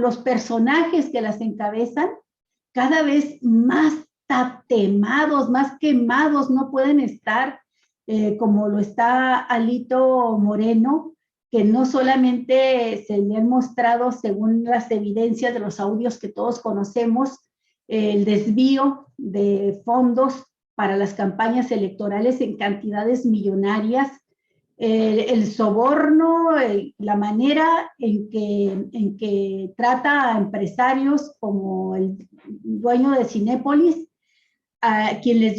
los personajes que las encabezan cada vez más tatemados, más quemados, no pueden estar como lo está Alito Moreno, que no solamente se le han mostrado, según las evidencias de los audios que todos conocemos, el desvío de fondos para las campañas electorales en cantidades millonarias, el soborno, la manera en que trata a empresarios como el dueño de Cinépolis, a quien le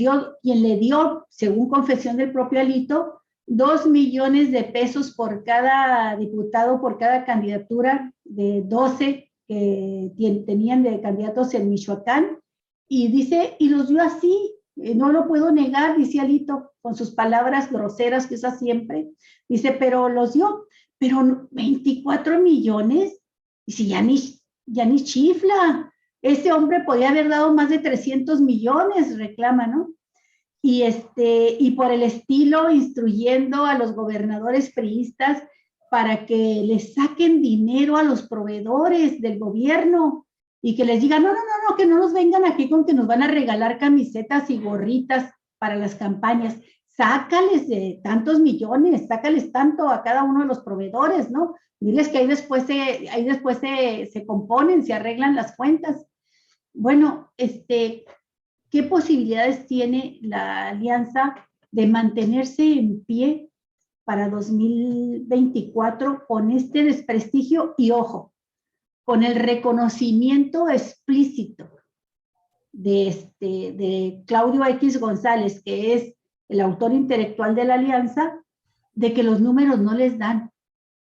dio, según confesión del propio Alito, 2 millones de pesos por cada diputado, por cada candidatura de 12 que tenían de candidatos en Michoacán, y dice, y los dio así, no lo puedo negar, dice Alito, con sus palabras groseras que usa siempre, dice, pero los dio, pero 24 millones, dice, ya ni chifla, ese hombre podía haber dado más de 300 millones, reclama, ¿no? Y por el estilo, instruyendo a los gobernadores priistas para que les saquen dinero a los proveedores del gobierno y que les digan, no, que no nos vengan aquí con que nos van a regalar camisetas y gorritas para las campañas. Sácales de tantos millones, sácales tanto a cada uno de los proveedores, ¿no? Diles que ahí después se componen, se arreglan las cuentas. Bueno, ¿qué posibilidades tiene la alianza de mantenerse en pie para 2024 con este desprestigio y, ojo, con el reconocimiento explícito de Claudio X González, que es el autor intelectual de la alianza, de que los números no les dan?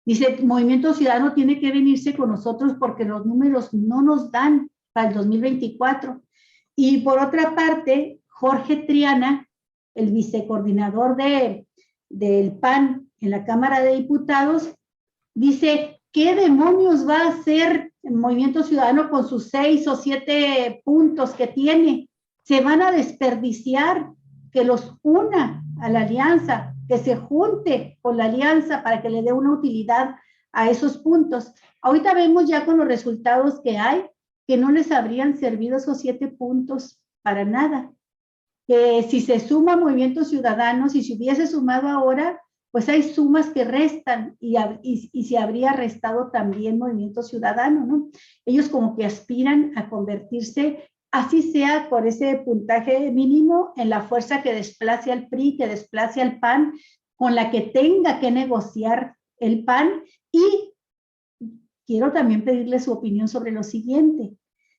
Dice, Movimiento Ciudadano tiene que venirse con nosotros porque los números no nos dan para el 2024. Y por otra parte, Jorge Triana, el vicecoordinador del PAN en la Cámara de Diputados, dice, ¿qué demonios va a hacer el Movimiento Ciudadano con sus 6 o 7 puntos que tiene? Se van a desperdiciar, que los una a la alianza, que se junte con la alianza para que le dé una utilidad a esos puntos. Ahorita vemos ya con los resultados que hay, que no les habrían servido esos 7 puntos para nada. Que si se suma Movimiento Ciudadano, si se hubiese sumado ahora, pues hay sumas que restan y se habría restado también Movimiento Ciudadano, ¿no? Ellos como que aspiran a convertirse, así sea por ese puntaje mínimo, en la fuerza que desplace al PRI, que desplace al PAN, con la que tenga que negociar el PAN. Y quiero también pedirle su opinión sobre lo siguiente.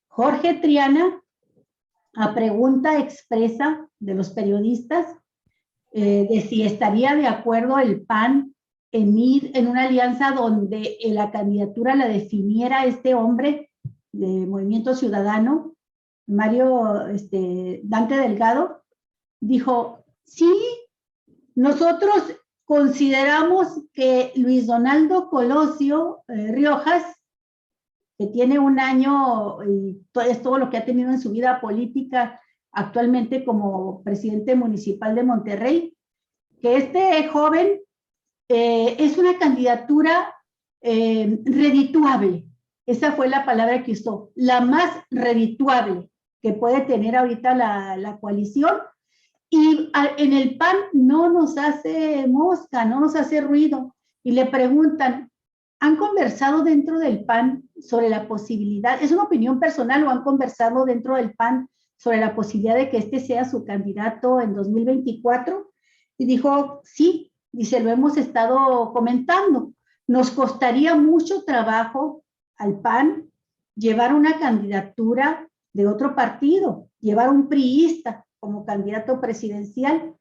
Jorge Triana, a pregunta expresa de los periodistas, de si estaría de acuerdo el PAN en ir en una alianza donde la candidatura la definiera este hombre de Movimiento Ciudadano, Mario Dante Delgado, dijo, sí, nosotros consideramos que Luis Donaldo Colosio Riojas, que tiene 1 año y es todo lo que ha tenido en su vida política actualmente como presidente municipal de Monterrey, que este joven es una candidatura redituable. Esa fue la palabra que usó, la más redituable que puede tener ahorita la coalición. Y en el PAN no nos hace mosca, no nos hace ruido. Y le preguntan, ¿han conversado dentro del PAN sobre la posibilidad, es una opinión personal, o han conversado dentro del PAN sobre la posibilidad de que este sea su candidato en 2024? Y dijo, sí, dice, lo hemos estado comentando. Nos costaría mucho trabajo al PAN llevar una candidatura de otro partido, llevar un priista como candidato presidencial,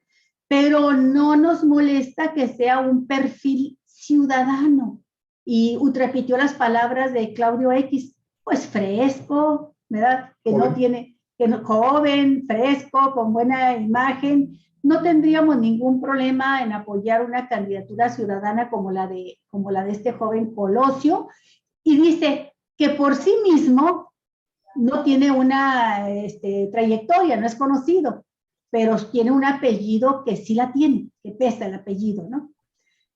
pero no nos molesta que sea un perfil ciudadano. Y repitió las palabras de Claudio X, pues fresco, ¿verdad? Que no tiene, que no, joven, fresco, con buena imagen. No tendríamos ningún problema en apoyar una candidatura ciudadana como la de este joven Colosio. Y dice que por sí mismo no tiene una trayectoria, no es conocido, pero tiene un apellido que sí la tiene, que pesa el apellido, ¿no?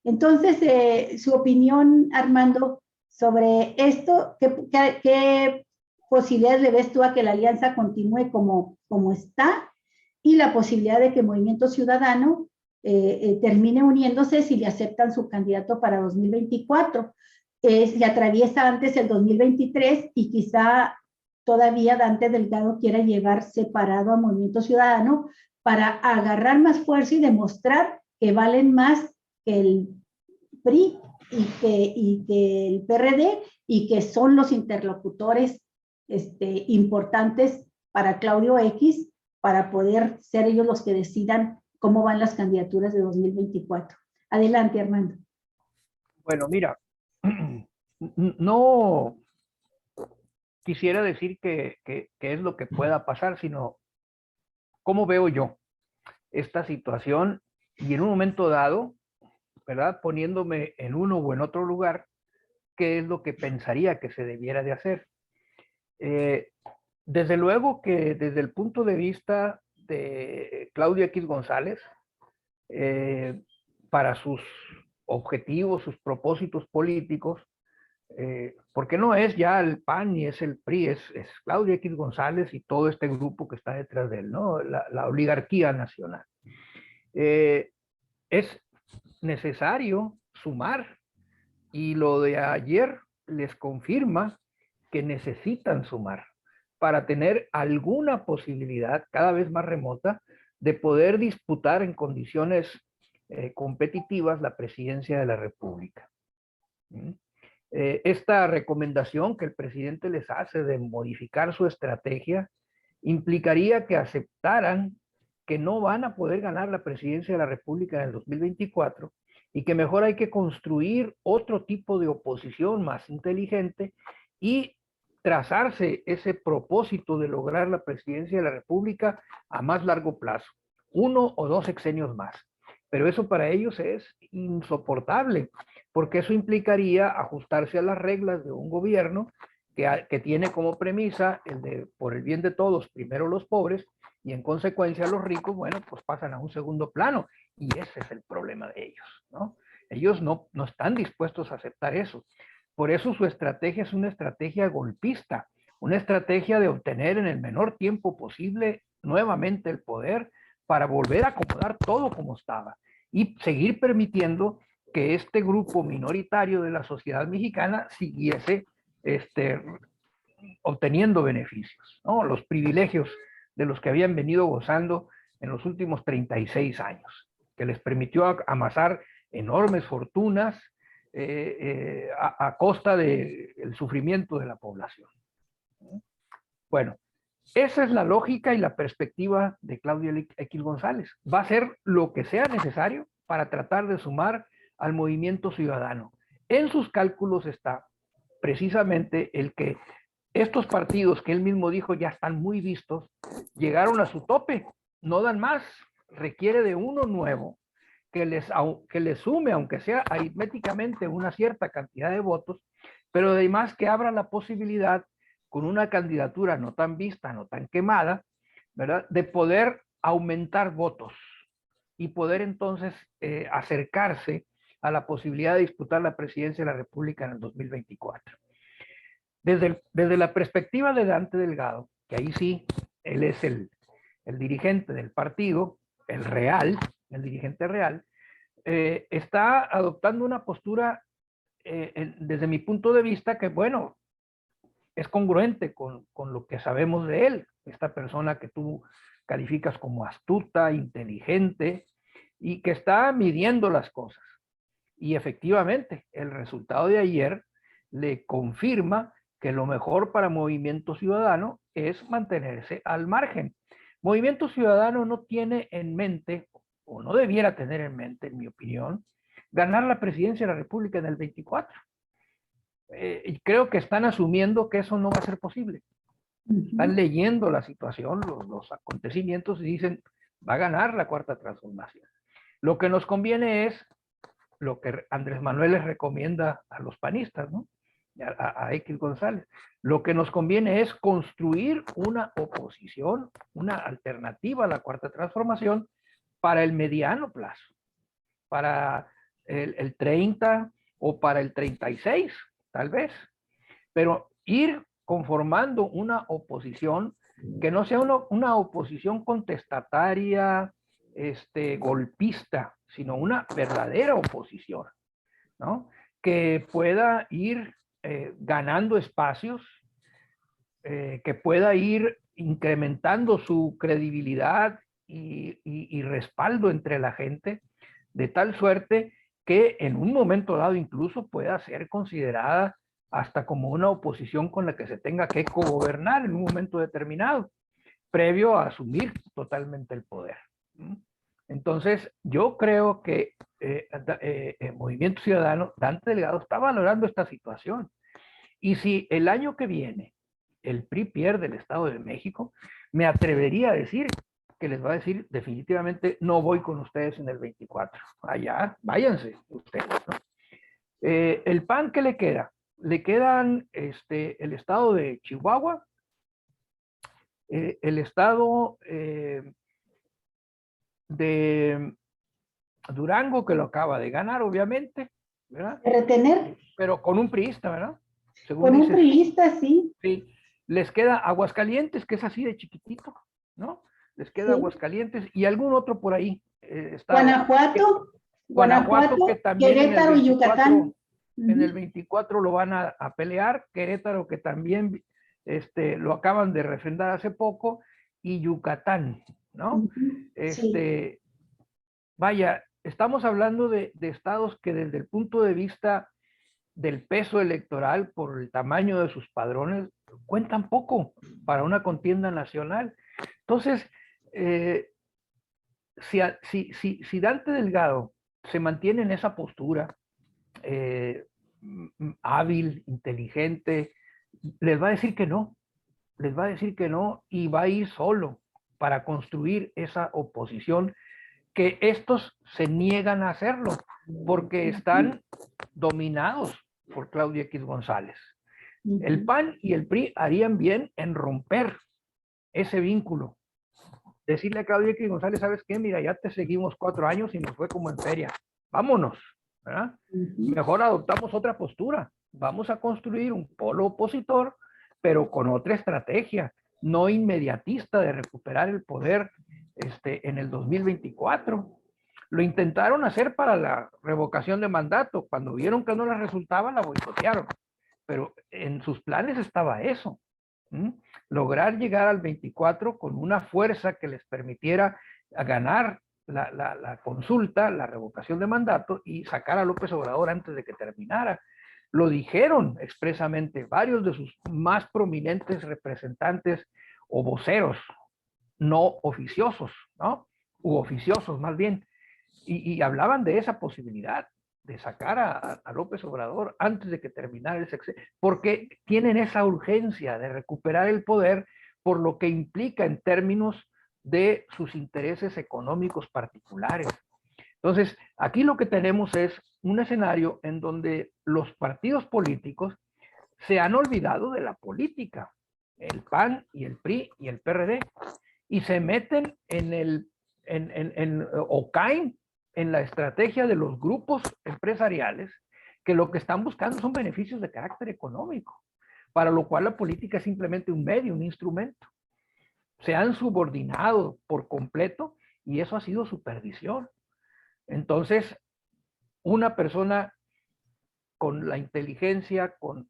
Entonces, su opinión, Armando, sobre esto, ¿qué posibilidades le ves tú a que la alianza continúe como está y la posibilidad de que Movimiento Ciudadano termine uniéndose si le aceptan su candidato para 2024? Se atraviesa antes el 2023 y quizá todavía Dante Delgado quiera llegar separado a Movimiento Ciudadano para agarrar más fuerza y demostrar que valen más que el PRI y que el PRD y que son los interlocutores importantes para Claudio X para poder ser ellos los que decidan cómo van las candidaturas de 2024. Adelante, Armando. Bueno, mira, no quisiera decir que es lo que pueda pasar, sino cómo veo yo esta situación y en un momento dado, ¿verdad? Poniéndome en uno o en otro lugar, qué es lo que pensaría que se debiera de hacer. Desde luego que desde el punto de vista de Claudio X González, para sus objetivos, sus propósitos políticos, porque no es ya el PAN ni es el PRI, es Claudio X González y todo este grupo que está detrás de él, ¿no? La oligarquía nacional. Es necesario sumar, y lo de ayer les confirma que necesitan sumar para tener alguna posibilidad cada vez más remota de poder disputar en condiciones competitivas la presidencia de la República. Esta recomendación que el presidente les hace de modificar su estrategia implicaría que aceptaran que no van a poder ganar la presidencia de la República en el 2024 y que mejor hay que construir otro tipo de oposición más inteligente y trazarse ese propósito de lograr la presidencia de la República a más largo plazo, 1 o 2 sexenios más. Pero eso para ellos es insoportable, porque eso implicaría ajustarse a las reglas de un gobierno que tiene como premisa el de por el bien de todos, primero los pobres, y en consecuencia los ricos, bueno, pues pasan a un segundo plano, y ese es el problema de ellos, ¿no? Ellos no están dispuestos a aceptar eso. Por eso su estrategia es una estrategia golpista, una estrategia de obtener en el menor tiempo posible nuevamente el poder para volver a acomodar todo como estaba y seguir permitiendo que este grupo minoritario de la sociedad mexicana siguiese obteniendo beneficios, ¿no? Los privilegios de los que habían venido gozando en los últimos 36 años, que les permitió amasar enormes fortunas a costa del sufrimiento de la población. Bueno, esa es la lógica y la perspectiva de Claudio X González. Va a hacer lo que sea necesario para tratar de sumar al movimiento ciudadano. En sus cálculos está precisamente el que estos partidos que él mismo dijo ya están muy vistos, llegaron a su tope, no dan más, requiere de uno nuevo que les sume, aunque sea aritméticamente, una cierta cantidad de votos, pero además que abra la posibilidad con una candidatura no tan vista, no tan quemada, ¿verdad?, de poder aumentar votos y poder entonces acercarse a la posibilidad de disputar la presidencia de la República en el 2024. Desde la perspectiva de Dante Delgado, que ahí sí, él es el dirigente del partido, el dirigente real, está adoptando una postura, desde mi punto de vista, que bueno, es congruente con lo que sabemos de él, esta persona que tú calificas como astuta, inteligente, y que está midiendo las cosas. Y efectivamente, el resultado de ayer le confirma que lo mejor para Movimiento Ciudadano es mantenerse al margen. Movimiento Ciudadano no tiene en mente, o no debiera tener en mente, en mi opinión, ganar la presidencia de la República en el 24. Y creo que están asumiendo que eso no va a ser posible. Están leyendo la situación, los acontecimientos, y dicen, va a ganar la Cuarta Transformación. Lo que nos conviene es lo que Andrés Manuel les recomienda a los panistas, ¿no? a X González. Lo que nos conviene es construir una oposición, una alternativa a la Cuarta Transformación para el mediano plazo, para el 30 o para el 36, tal vez. Pero ir conformando una oposición que no sea una oposición contestataria, golpista, sino una verdadera oposición, ¿no? Que pueda ir ganando espacios, que pueda ir incrementando su credibilidad y respaldo entre la gente, de tal suerte que en un momento dado incluso pueda ser considerada hasta como una oposición con la que se tenga que cogobernar en un momento determinado, previo a asumir totalmente el poder. Entonces, yo creo que el Movimiento Ciudadano, Dante Delgado, está valorando esta situación. Y si el año que viene el PRI pierde el Estado de México, me atrevería a decir que les va a decir definitivamente no voy con ustedes en el 24. Allá, váyanse ustedes, ¿no? El PAN, ¿qué le queda? Le quedan el estado de Chihuahua, el estado de Durango, que lo acaba de ganar, obviamente, ¿verdad? De retener. Pero con un priista, ¿verdad? Según Con un dices. priista, sí. Sí. Les queda Aguascalientes, que es así de chiquitito, ¿no? Les queda Sí. Aguascalientes y algún otro por ahí. Guanajuato, que también Querétaro y Yucatán. En el 24 lo van a pelear. Querétaro, que también lo acaban de refrendar hace poco, y Yucatán, ¿no? Sí. Vaya, estamos hablando de estados que desde el punto de vista del peso electoral, por el tamaño de sus padrones, cuentan poco para una contienda nacional. Entonces, si Dante Delgado se mantiene en esa postura, hábil, inteligente, les va a decir que no, y va a ir solo para construir esa oposición, que estos se niegan a hacerlo porque están dominados por Claudia X González. El PAN y el PRI harían bien en romper ese vínculo. Decirle a Claudia X González, ¿sabes qué? Mira, ya te seguimos 4 años y nos fue como en feria. Vámonos, ¿verdad? Mejor adoptamos otra postura. Vamos a construir un polo opositor, pero con otra estrategia, no inmediatista de recuperar el poder en el 2024. Lo intentaron hacer para la revocación de mandato. Cuando vieron que no les resultaba, la boicotearon. Pero en sus planes estaba eso. Lograr llegar al 24 con una fuerza que les permitiera ganar la consulta, la revocación de mandato, y sacar a López Obrador antes de que terminara. Lo dijeron expresamente varios de sus más prominentes representantes o voceros no oficiosos, ¿no? U oficiosos más bien. Y hablaban de esa posibilidad de sacar a López Obrador antes de que terminara el sexenio, porque tienen esa urgencia de recuperar el poder, por lo que implica en términos de sus intereses económicos particulares. Entonces, aquí lo que tenemos es un escenario en donde los partidos políticos se han olvidado de la política, el PAN y el PRI y el PRD, y se meten o caen en la estrategia de los grupos empresariales, que lo que están buscando son beneficios de carácter económico, para lo cual la política es simplemente un medio, un instrumento. Se han subordinado por completo y eso ha sido su perdición. Entonces, una persona con la inteligencia, con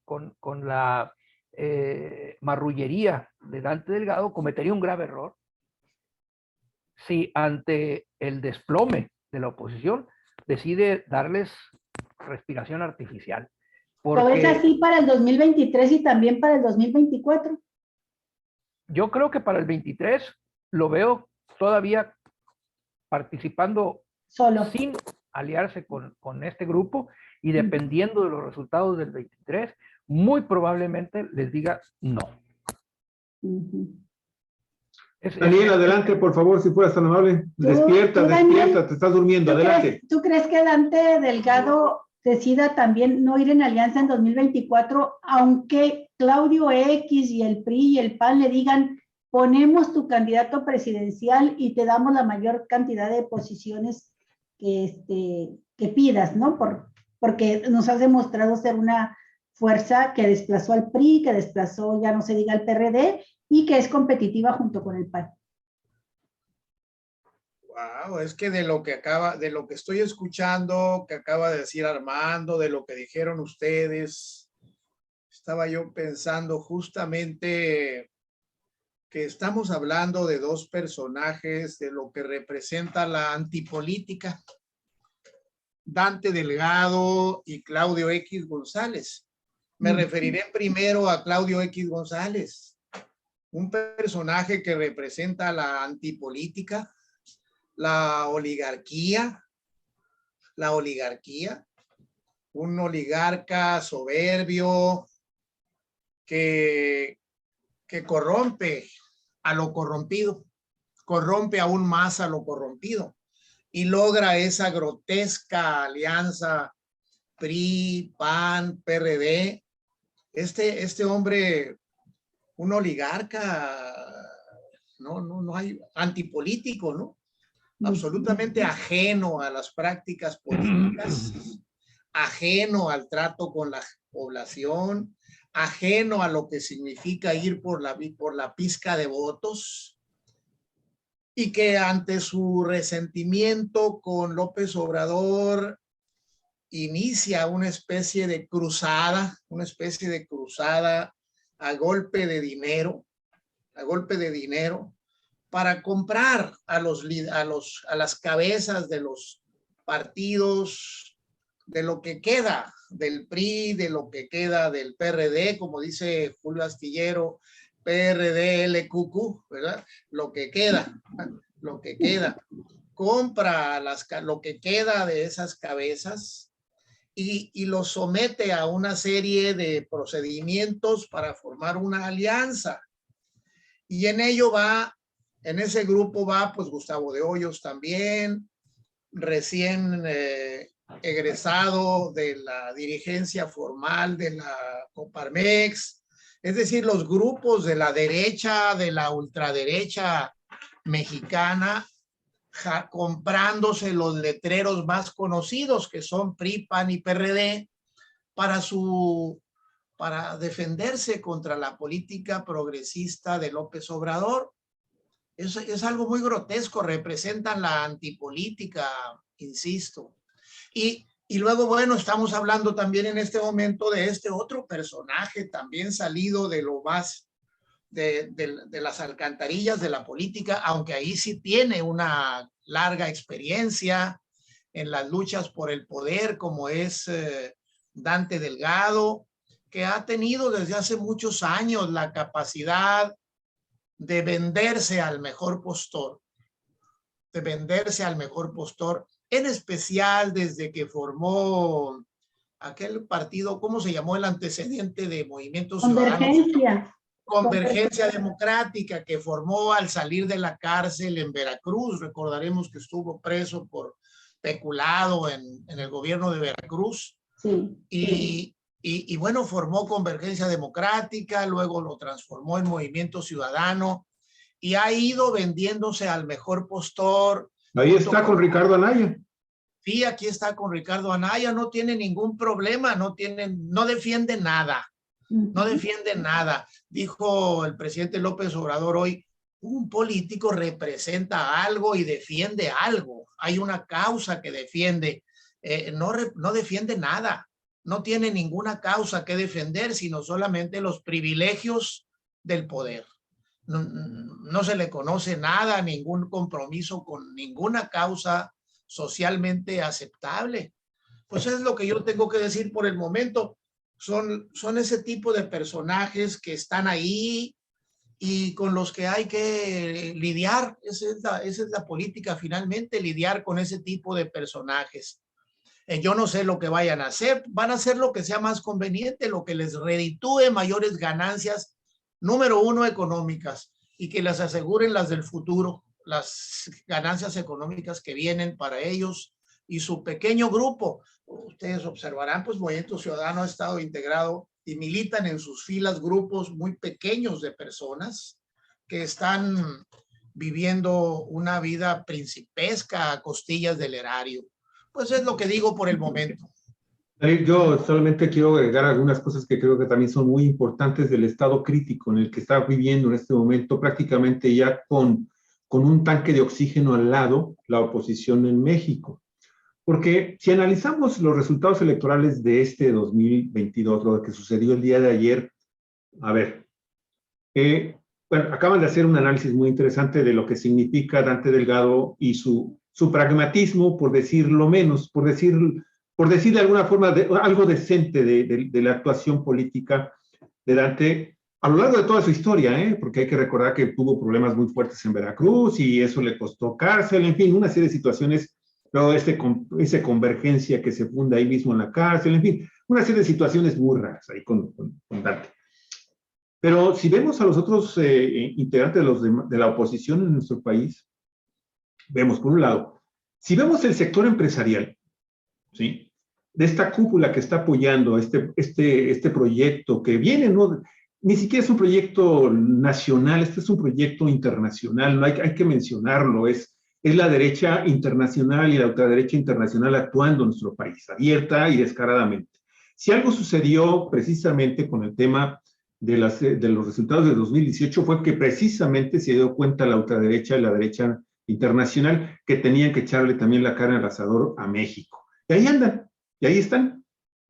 la marrullería de Dante Delgado, cometería un grave error si ante el desplome de la oposición decide darles respiración artificial. ¿Lo ves así para el 2023 y también para el 2024? Yo creo que para el 23 lo veo todavía participando solo, sin aliarse con este grupo, y dependiendo de los resultados del 23, muy probablemente les diga no. Daniel, adelante, por favor, si fueras tan amable. Despierta, Daniel, te estás durmiendo, adelante. ¿Tú crees que Dante Delgado decida también no ir en alianza en 2024, aunque Claudio X y el PRI y el PAN le digan, ponemos tu candidato presidencial y te damos la mayor cantidad de posiciones que pidas, ¿no? Porque nos has demostrado ser una fuerza que desplazó al PRI, que desplazó, ya no se diga, al PRD, y que es competitiva junto con el PAN. Wow, es que de lo que estoy escuchando, que acaba de decir Armando, de lo que dijeron ustedes, estaba yo pensando justamente que estamos hablando de dos personajes de lo que representa la antipolítica, Dante Delgado y Claudio X González. Me referiré primero a Claudio X González, un personaje que representa la antipolítica, la oligarquía, un oligarca soberbio que corrompe a lo corrompido, corrompe aún más a lo corrompido y logra esa grotesca alianza PRI, PAN, PRD. Este hombre, un oligarca, no hay antipolítico, ¿no? Absolutamente ajeno a las prácticas políticas, ajeno al trato con la población, ajeno a lo que significa ir por la pizca de votos, y que ante su resentimiento con López Obrador inicia una especie de cruzada a golpe de dinero, para comprar a las cabezas de los partidos, de lo que queda del PRI, de lo que queda del PRD, como dice Julio Astillero, PRD, LQQ, ¿verdad? Lo que queda, compra lo que queda de esas cabezas y lo somete a una serie de procedimientos para formar una alianza. Y en ese grupo va pues Gustavo de Hoyos también, recién egresado de la dirigencia formal de la Coparmex, es decir, los grupos de la derecha, de la ultraderecha mexicana, comprándose los letreros más conocidos que son PRI, PAN y PRD para defenderse contra la política progresista de López Obrador. Es algo muy grotesco, representan la antipolítica, insisto. Y luego, bueno, estamos hablando también en este momento de este otro personaje también salido de lo más de las alcantarillas de la política, aunque ahí sí tiene una larga experiencia en las luchas por el poder, como es Dante Delgado, que ha tenido desde hace muchos años la capacidad de venderse al mejor postor, en especial desde que formó aquel partido, ¿cómo se llamó el antecedente de Movimiento Ciudadano? Convergencia Democrática, que formó al salir de la cárcel en Veracruz. Recordaremos que estuvo preso por peculado en el gobierno de Veracruz. Sí. Y bueno, formó Convergencia Democrática, luego lo transformó en Movimiento Ciudadano y ha ido vendiéndose al mejor postor. Ahí está con Ricardo Anaya. Sí, aquí está con Ricardo Anaya, no tiene ningún problema, no defiende nada. No defiende nada. Dijo el presidente López Obrador hoy, un político representa algo y defiende algo. Hay una causa que defiende. No defiende nada. No tiene ninguna causa que defender, sino solamente los privilegios del poder. No se le conoce nada, ningún compromiso con ninguna causa socialmente aceptable. Pues es lo que yo tengo que decir por el momento. Son ese tipo de personajes que están ahí y con los que hay que lidiar. Esa es la política finalmente, lidiar con ese tipo de personajes. Yo no sé lo que vayan a hacer, van a hacer lo que sea más conveniente, lo que les reditúe mayores ganancias, número uno, económicas, y que les aseguren las del futuro, las ganancias económicas que vienen para ellos y su pequeño grupo. Ustedes observarán, pues Movimiento Ciudadano ha estado integrado y militan en sus filas grupos muy pequeños de personas que están viviendo una vida principesca a costillas del erario. Pues es lo que digo por el momento. Yo solamente quiero agregar algunas cosas que creo que también son muy importantes del estado crítico en el que está viviendo en este momento, prácticamente ya con un tanque de oxígeno al lado, la oposición en México. Porque si analizamos los resultados electorales de este 2022, lo que sucedió el día de ayer, a ver, bueno, acaban de hacer un análisis muy interesante de lo que significa Dante Delgado y su pragmatismo, por decirlo menos, por decir de alguna forma algo decente de la actuación política de Dante a lo largo de toda su historia, porque hay que recordar que tuvo problemas muy fuertes en Veracruz y eso le costó cárcel, en fin, una serie de situaciones, luego esa convergencia que se funda ahí mismo en la cárcel, en fin, una serie de situaciones muy raras ahí con Dante. Pero si vemos a los otros integrantes de la oposición en nuestro país, vemos por un lado, si vemos el sector empresarial, ¿sí?, de esta cúpula que está apoyando este proyecto que viene, ¿no?, ni siquiera es un proyecto nacional, este es un proyecto internacional, no hay que mencionarlo, es la derecha internacional y la ultraderecha internacional actuando en nuestro país, abierta y descaradamente. Si algo sucedió precisamente con el tema de los resultados de 2018 fue que precisamente se dio cuenta la ultraderecha y la derecha internacional que tenían que echarle también la carne al asador a México. Y ahí andan, y ahí están,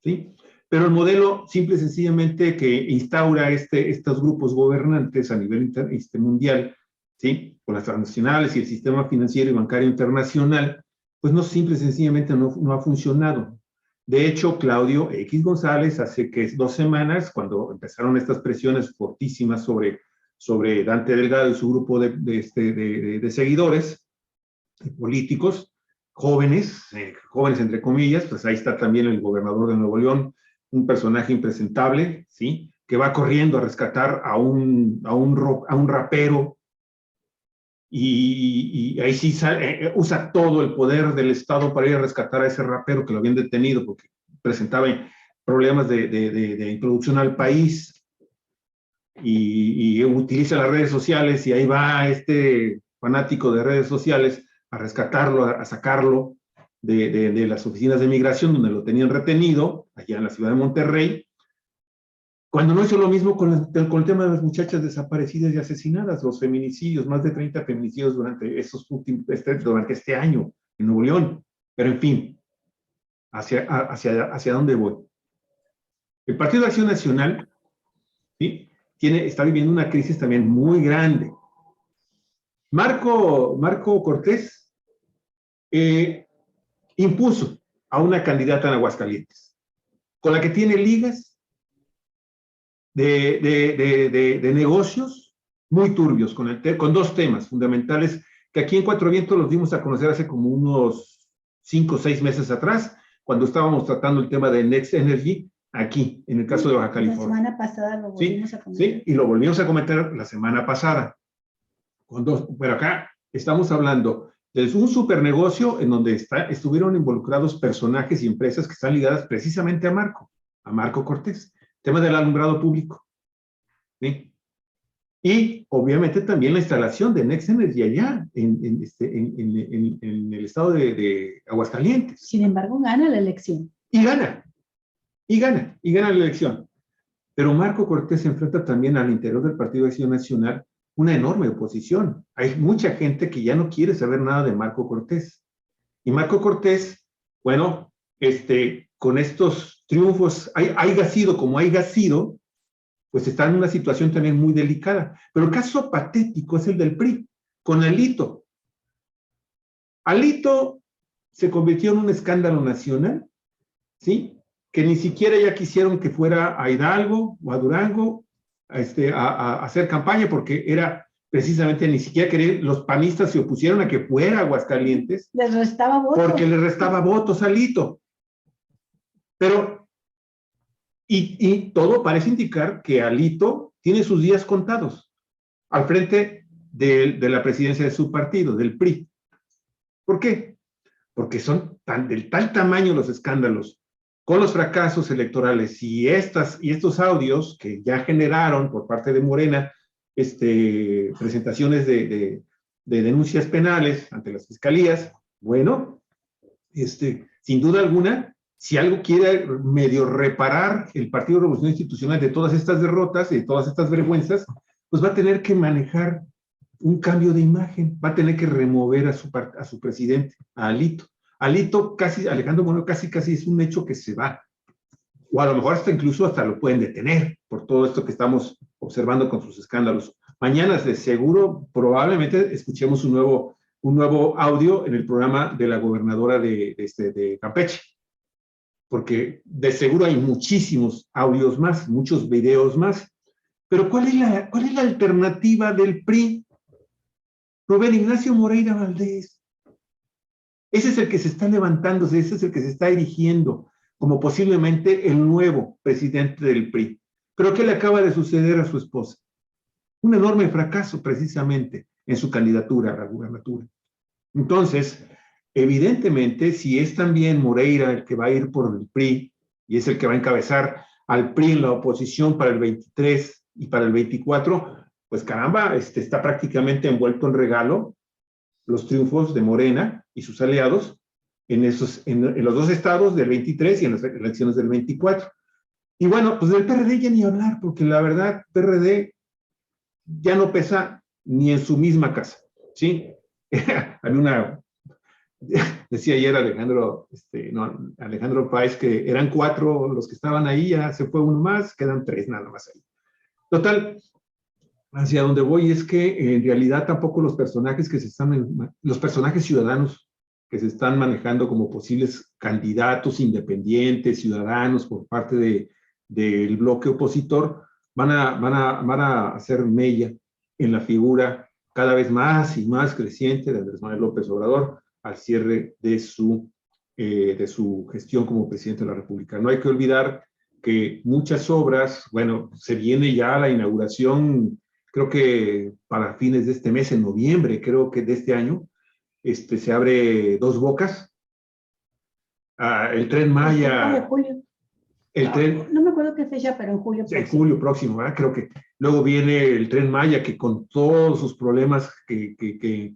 ¿sí? Pero el modelo simple y sencillamente que instaura estos grupos gobernantes a nivel mundial, ¿sí?, con las transnacionales y el sistema financiero y bancario internacional, pues no simple y sencillamente no ha funcionado. De hecho, Claudio X González, hace 2 semanas, cuando empezaron estas presiones fortísimas sobre Dante Delgado y su grupo de seguidores políticos, jóvenes entre comillas, pues ahí está también el gobernador de Nuevo León, un personaje impresentable, ¿sí?, que va corriendo a rescatar a un rapero, y ahí sí usa todo el poder del Estado para ir a rescatar a ese rapero que lo habían detenido porque presentaba problemas de introducción al país, y utiliza las redes sociales, y ahí va este fanático de redes sociales a rescatarlo, a sacarlo de las oficinas de migración donde lo tenían retenido, allá en la ciudad de Monterrey, cuando no hizo lo mismo con el tema de las muchachas desaparecidas y asesinadas, los feminicidios, más de 30 feminicidios durante este año en Nuevo León. Pero en fin, ¿hacia dónde voy? El Partido de Acción Nacional, ¿sí?, está viviendo una crisis también muy grande. Marco Cortés impuso a una candidata en Aguascalientes, con la que tiene ligas de negocios muy turbios, con 2 temas fundamentales que aquí en Cuatro Vientos los dimos a conocer hace como unos 5 o 6 meses atrás, cuando estábamos tratando el tema de Next Energy, aquí, en el caso de Baja California. La semana pasada lo volvimos a comentar. Sí, y lo volvimos a comentar la semana pasada. Pero acá estamos hablando de un supernegocio en donde estuvieron involucrados personajes y empresas que están ligadas precisamente a Marco Cortés. Tema del alumbrado público, ¿sí? Y obviamente también la instalación de Next Energy allá en el estado de Aguascalientes. Sin embargo, gana la elección. Y gana la elección. Pero Marco Cortés se enfrenta también al interior del Partido de Acción Nacional una enorme oposición. Hay mucha gente que ya no quiere saber nada de Marco Cortés. Y Marco Cortés, bueno, con estos triunfos, haya sido como haya sido, pues está en una situación también muy delicada. Pero el caso patético es el del PRI, con Alito. Alito se convirtió en un escándalo nacional, ¿sí?, que ni siquiera ya quisieron que fuera a Hidalgo o a Durango a hacer campaña, porque era precisamente ni siquiera querer, los panistas se opusieron a que fuera a Aguascalientes. Les restaba votos. Porque le restaba votos a Alito. Pero, y todo parece indicar que Alito tiene sus días contados al frente de la presidencia de su partido, del PRI. ¿Por qué? porque son del tal tamaño los escándalos con los fracasos electorales y estos audios que ya generaron por parte de Morena presentaciones de denuncias penales ante las fiscalías. Bueno, sin duda alguna, si algo quiere medio reparar el Partido Revolucionario Institucional de todas estas derrotas y de todas estas vergüenzas, pues va a tener que manejar un cambio de imagen, va a tener que remover a su presidente, a Alito. Alito, Alejandro Moreno casi es un hecho que se va. O a lo mejor incluso lo pueden detener por todo esto que estamos observando con sus escándalos. Mañana, de seguro, probablemente escuchemos un nuevo audio en el programa de la gobernadora de Campeche. Porque de seguro hay muchísimos audios más, muchos videos más. Pero ¿cuál es la alternativa del PRI? Rubén Ignacio Moreira Valdés. Ese es el que se está levantándose, ese es el que se está erigiendo como posiblemente el nuevo presidente del PRI. Pero ¿qué le acaba de suceder a su esposa? Un enorme fracaso precisamente en su candidatura a la gubernatura. Entonces, evidentemente, si es también Moreira el que va a ir por el PRI y es el que va a encabezar al PRI en la oposición para el 23 y para el 24, pues caramba, está prácticamente envuelto en regalo los triunfos de Morena y sus aliados en los dos estados del 23 y en las elecciones del 24. Y bueno, pues del PRD ya ni hablar, porque la verdad, PRD ya no pesa ni en su misma casa, ¿sí? Decía ayer Alejandro Páez que eran 4 los que estaban ahí, ya se fue uno más, quedan 3 nada más ahí. Total, hacia donde voy es que en realidad tampoco los personajes ciudadanos que se están manejando como posibles candidatos independientes, ciudadanos por parte del bloque opositor, van a hacer mella en la figura cada vez más y más creciente de Andrés Manuel López Obrador al cierre de su gestión como presidente de la República. No hay que olvidar que muchas obras, bueno, se viene ya la inauguración, creo que para fines de este mes, en noviembre, creo que de este año, se abre Dos Bocas, el Tren Maya. No me acuerdo qué fecha, pero en julio próximo. En julio próximo, ¿verdad? Creo que luego viene el Tren Maya, que con todos sus problemas que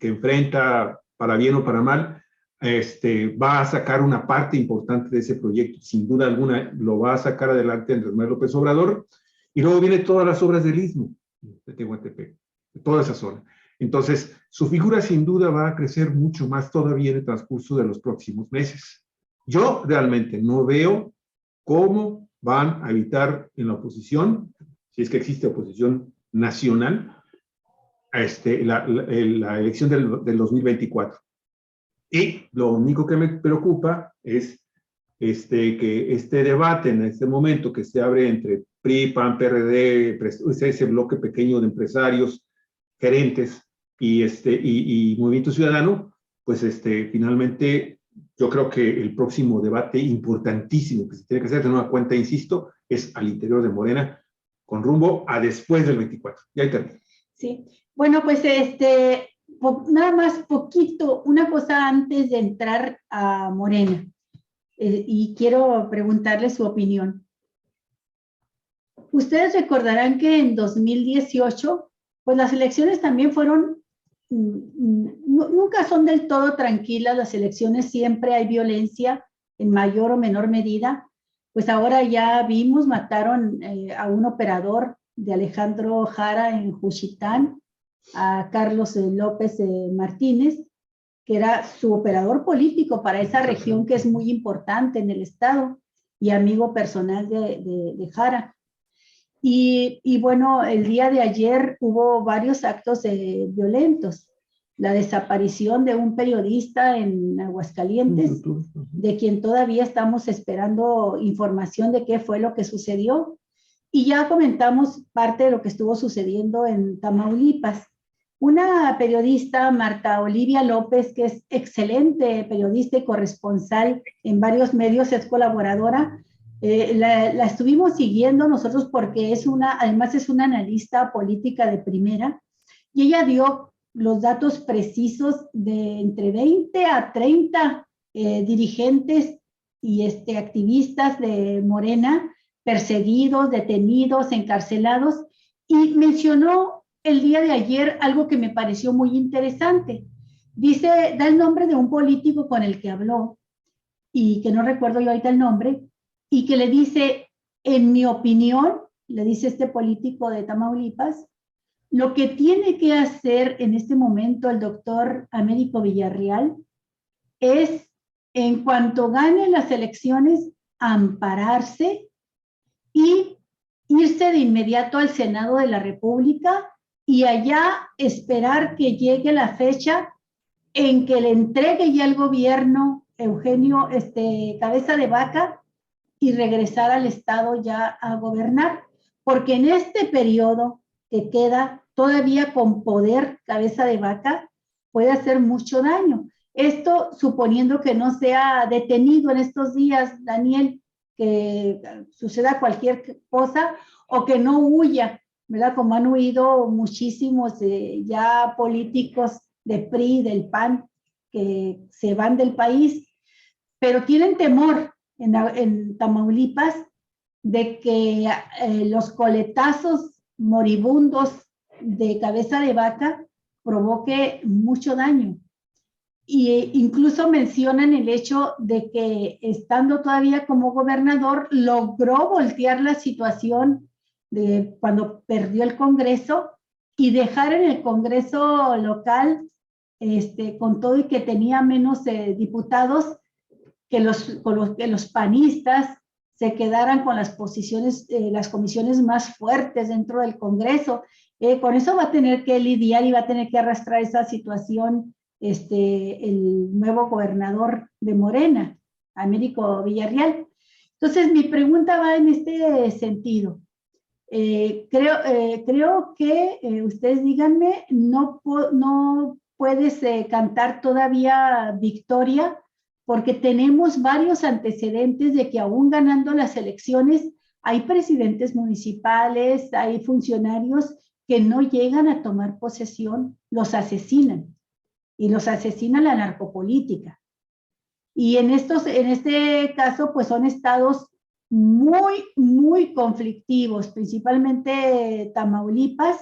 enfrenta, para bien o para mal, va a sacar una parte importante de ese proyecto. Sin duda alguna, lo va a sacar adelante Andrés Manuel López Obrador. Y luego vienen todas las obras del Istmo, de Tehuantepec, de toda esa zona. Entonces, su figura sin duda va a crecer mucho más todavía en el transcurso de los próximos meses. Yo realmente no veo cómo van a evitar en la oposición, si es que existe oposición nacional, la elección del 2024. Y lo único que me preocupa es que este debate en este momento que se abre entre PRI, PAN, PRD, ese bloque pequeño de empresarios, gerentes y Movimiento Ciudadano, pues finalmente yo creo que el próximo debate importantísimo que se tiene que hacer de nueva cuenta, insisto, es al interior de Morena, con rumbo a después del 24. Ya ahí termino. Sí, bueno, pues nada más poquito, una cosa antes de entrar a Morena, y quiero preguntarle su opinión. Ustedes recordarán que en 2018, pues las elecciones también fueron, nunca son del todo tranquilas las elecciones, siempre hay violencia en mayor o menor medida. Pues ahora ya vimos, mataron a un operador de Alejandro Jara en Juchitán, a Carlos López Martínez, que era su operador político para esa región que es muy importante en el estado y amigo personal de Jara. Y bueno, el día de ayer hubo varios actos violentos. La desaparición de un periodista en Aguascalientes, de quien todavía estamos esperando información de qué fue lo que sucedió. Y ya comentamos parte de lo que estuvo sucediendo en Tamaulipas. Una periodista, Marta Olivia López, que es excelente periodista y corresponsal en varios medios, es colaboradora. La estuvimos siguiendo nosotros porque además es una analista política de primera, y ella dio los datos precisos de entre 20 a 30 dirigentes y activistas de Morena perseguidos, detenidos, encarcelados, y mencionó el día de ayer algo que me pareció muy interesante. Dice, da el nombre de un político con el que habló, y que no recuerdo yo ahorita el nombre, y que le dice, en mi opinión, le dice este político de Tamaulipas, lo que tiene que hacer en este momento el doctor Américo Villarreal es, en cuanto gane las elecciones, ampararse y irse de inmediato al Senado de la República y allá esperar que llegue la fecha en que le entregue ya el gobierno Eugenio Cabeza de Vaca y regresar al Estado ya a gobernar, porque en este periodo que queda todavía con poder Cabeza de Vaca puede hacer mucho daño. Esto suponiendo que no sea detenido en estos días, Daniel, que suceda cualquier cosa o que no huya, ¿verdad? Como han huido muchísimos ya políticos de PRI, del PAN, que se van del país, pero tienen temor en Tamaulipas de que los coletazos moribundos de Cabeza de Vaca provoque mucho daño. Y incluso mencionan el hecho de que estando todavía como gobernador logró voltear la situación de cuando perdió el Congreso y dejar en el Congreso local, con todo y que tenía menos diputados, que los panistas se quedaran con las posiciones, las comisiones más fuertes dentro del Congreso. Con eso va a tener que lidiar y va a tener que arrastrar esa situación el nuevo gobernador de Morena, Américo Villarreal. Entonces, mi pregunta va en este sentido. Creo que ustedes díganme, no puedes cantar todavía victoria, porque tenemos varios antecedentes de que aún ganando las elecciones hay presidentes municipales, hay funcionarios que no llegan a tomar posesión, los asesinan y los asesina la narcopolítica. Y en este caso, pues son estados muy, muy conflictivos, principalmente Tamaulipas,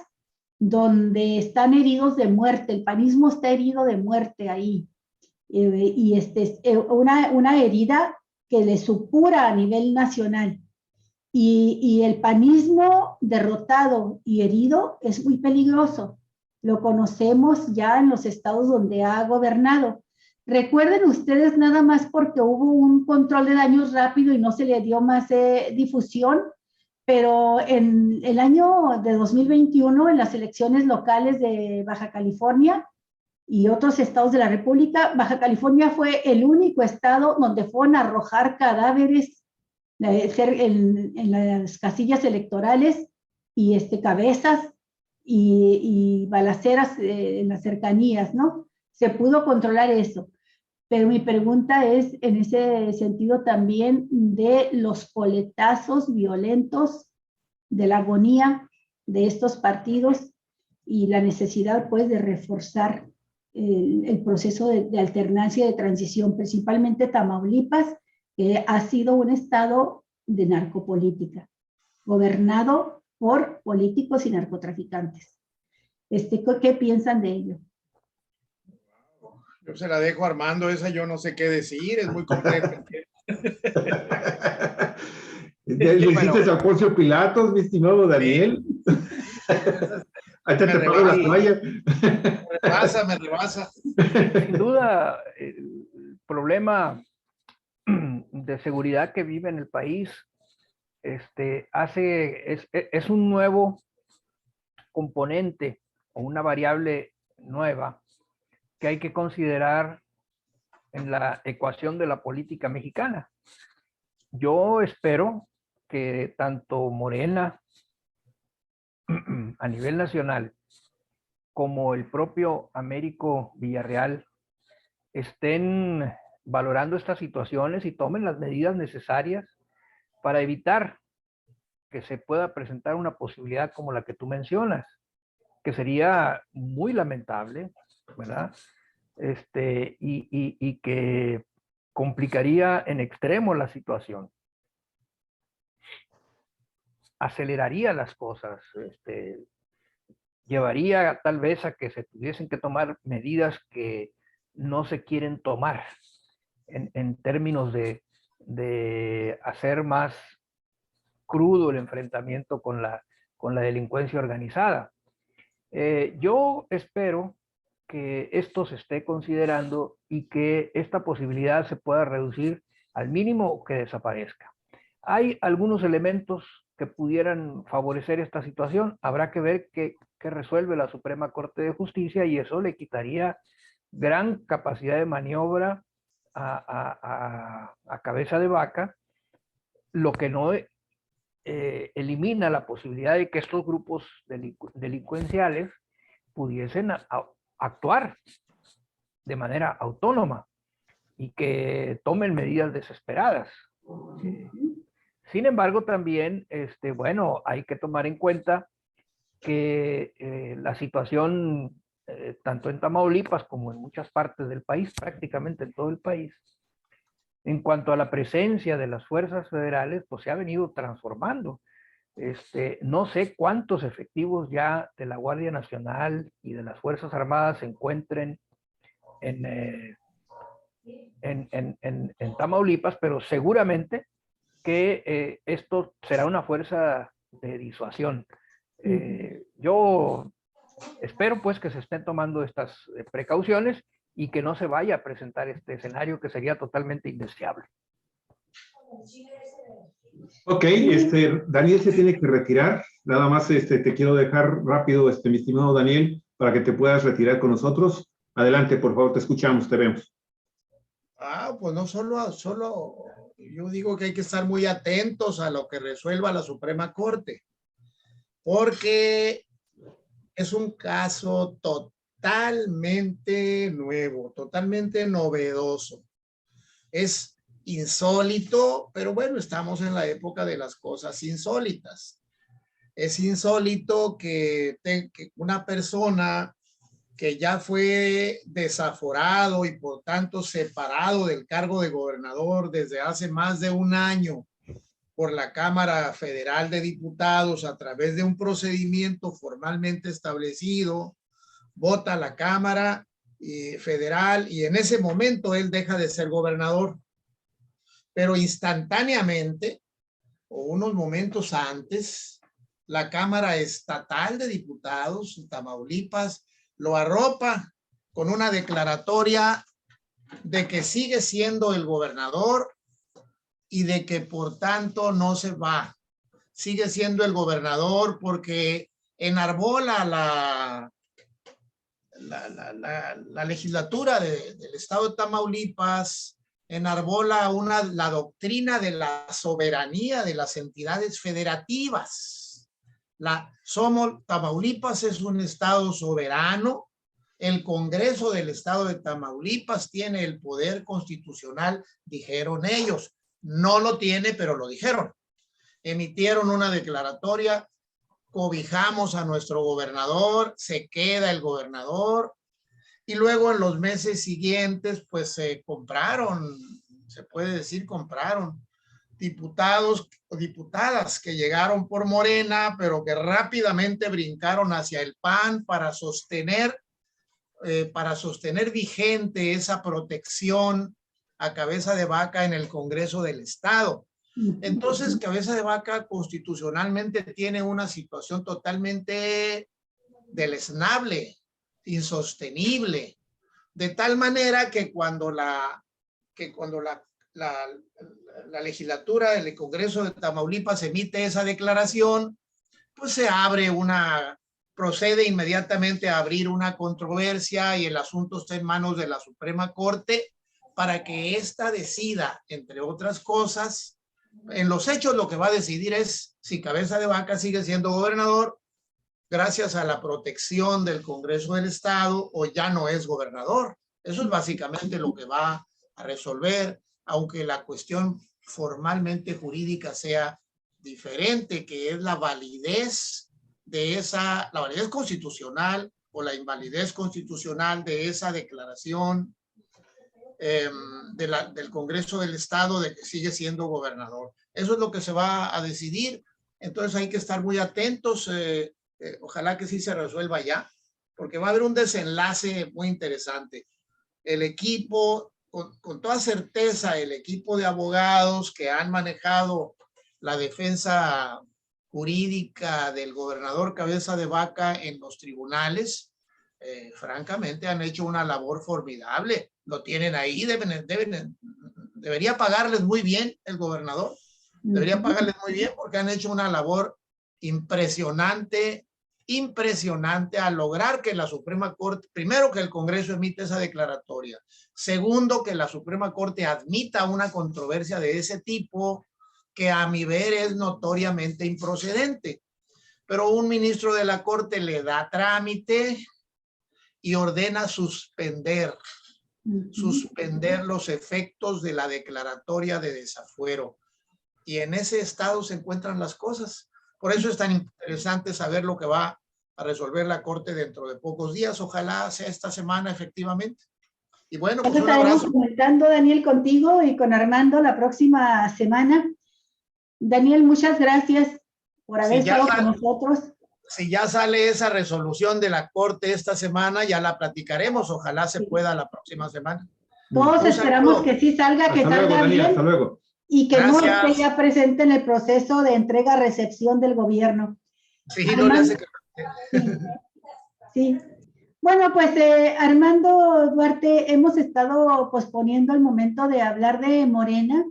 donde están heridos de muerte, el panismo está herido de muerte ahí. Y una herida que le supura a nivel nacional. Y el panismo derrotado y herido es muy peligroso. Lo conocemos ya en los estados donde ha gobernado. Recuerden ustedes, nada más porque hubo un control de daños rápido y no se le dio más difusión, pero en el año de 2021, en las elecciones locales de Baja California y otros estados de la República, Baja California fue el único estado donde fueron a arrojar cadáveres en las casillas electorales y cabezas y balaceras en las cercanías, ¿no? Se pudo controlar eso. Pero mi pregunta es en ese sentido también de los coletazos violentos, de la agonía de estos partidos y la necesidad, pues, de reforzar el proceso de alternancia, de transición, principalmente Tamaulipas, que ha sido un estado de narcopolítica, gobernado por políticos y narcotraficantes. ¿Qué piensan de ello? Yo se la dejo a Armando, esa yo no sé qué decir, es muy compleja. ¿Le hiciste a Poncio Pilatos, mi estimado Daniel? Ahorita te pago la toalla. Me rebasa. Sin duda, el problema de seguridad que vive en el país es un nuevo componente o una variable nueva que hay que considerar en la ecuación de la política mexicana. Yo espero que tanto Morena a nivel nacional como el propio Américo Villarreal estén valorando estas situaciones y tomen las medidas necesarias para evitar que se pueda presentar una posibilidad como la que tú mencionas, que sería muy lamentable, ¿verdad? Y que complicaría en extremo la situación. Aceleraría las cosas, llevaría tal vez a que se tuviesen que tomar medidas que no se quieren tomar en términos de hacer más crudo el enfrentamiento con la delincuencia organizada. Yo espero que esto se esté considerando y que esta posibilidad se pueda reducir al mínimo o que desaparezca. Hay algunos elementos que pudieran favorecer esta situación. Habrá que ver qué resuelve la Suprema Corte de Justicia, y eso le quitaría gran capacidad de maniobra a Cabeza de Vaca, lo que no elimina la posibilidad de que estos grupos delincuenciales pudiesen actuar de manera autónoma y que tomen medidas desesperadas. Sin embargo, también, bueno, hay que tomar en cuenta que la situación, tanto en Tamaulipas como en muchas partes del país, prácticamente en todo el país, en cuanto a la presencia de las fuerzas federales, pues se ha venido transformando. No sé cuántos efectivos ya de la Guardia Nacional y de las Fuerzas Armadas se encuentren en Tamaulipas, pero seguramente que esto será una fuerza de disuasión. Yo espero pues que se estén tomando estas precauciones y que no se vaya a presentar este escenario que sería totalmente indeseable. Ok, Daniel se tiene que retirar. Nada más te quiero dejar rápido, mi estimado Daniel, para que te puedas retirar con nosotros. Adelante, por favor, te escuchamos, te vemos. Pues no solo, yo digo que hay que estar muy atentos a lo que resuelva la Suprema Corte, porque es un caso totalmente nuevo, totalmente novedoso. Es insólito, pero bueno, estamos en la época de las cosas insólitas. Es insólito que una persona que ya fue desaforado y por tanto separado del cargo de gobernador desde hace más de un año por la Cámara Federal de Diputados a través de un procedimiento formalmente establecido, vota la Cámara Federal y en ese momento él deja de ser gobernador. Pero instantáneamente, o unos momentos antes, la Cámara Estatal de Diputados en Tamaulipas lo arropa con una declaratoria de que sigue siendo el gobernador y de que por tanto no se va. Sigue siendo el gobernador porque enarbola la legislatura del estado de Tamaulipas, enarbola la doctrina de la soberanía de las entidades federativas. Tamaulipas es un estado soberano. El Congreso del estado de Tamaulipas tiene el poder constitucional, dijeron ellos. No lo tiene, pero lo dijeron. Emitieron una declaratoria, cobijamos a nuestro gobernador, se queda el gobernador, y luego en los meses siguientes, pues se compraron, se puede decir compraron, diputados o diputadas que llegaron por Morena, pero que rápidamente brincaron hacia el PAN para sostener vigente esa protección a Cabeza de Vaca en el Congreso del Estado. Entonces, Cabeza de Vaca constitucionalmente tiene una situación totalmente deleznable, insostenible, de tal manera que cuando la legislatura del Congreso de Tamaulipas emite esa declaración, pues procede inmediatamente a abrir una controversia y el asunto está en manos de la Suprema Corte para que ésta decida, entre otras cosas, en los hechos lo que va a decidir es si Cabeza de Vaca sigue siendo gobernador gracias a la protección del Congreso del Estado o ya no es gobernador. Eso es básicamente lo que va a resolver, aunque la cuestión formalmente jurídica sea diferente, que es la validez la validez constitucional o la invalidez constitucional de esa declaración del Congreso del Estado de que sigue siendo gobernador. Eso es lo que se va a decidir. Entonces hay que estar muy atentos. Ojalá que sí se resuelva ya, porque va a haber un desenlace muy interesante. El equipo, con toda certeza, el equipo de abogados que han manejado la defensa jurídica del gobernador Cabeza de Vaca en los tribunales, francamente han hecho una labor formidable. Lo tienen ahí, debería pagarles muy bien el gobernador. Debería pagarles muy bien porque han hecho una labor impresionante a lograr que la Suprema Corte, primero, que el Congreso emite esa declaratoria, segundo, que la Suprema Corte admita una controversia de ese tipo que a mi ver es notoriamente improcedente. Pero un ministro de la Corte le da trámite y ordena suspender los efectos de la declaratoria de desafuero. Y en ese estado se encuentran las cosas. Por eso es tan interesante saber lo que va a resolver la Corte dentro de pocos días. Ojalá sea esta semana, efectivamente. Y bueno, pues un abrazo. Estaremos comentando, Daniel, contigo y con Armando la próxima semana. Daniel, muchas gracias por haber estado con nosotros. Si ya sale esa resolución de la Corte esta semana, ya la platicaremos. Ojalá se pueda la próxima semana. Todos esperamos que sí salga, que salga bien. Hasta luego. Y que no esté ya presente en el proceso de entrega-recepción del gobierno. Sí, Armando, no le hace que... Sí. Bueno, pues Armando Duarte, hemos estado posponiendo el momento de hablar de Morena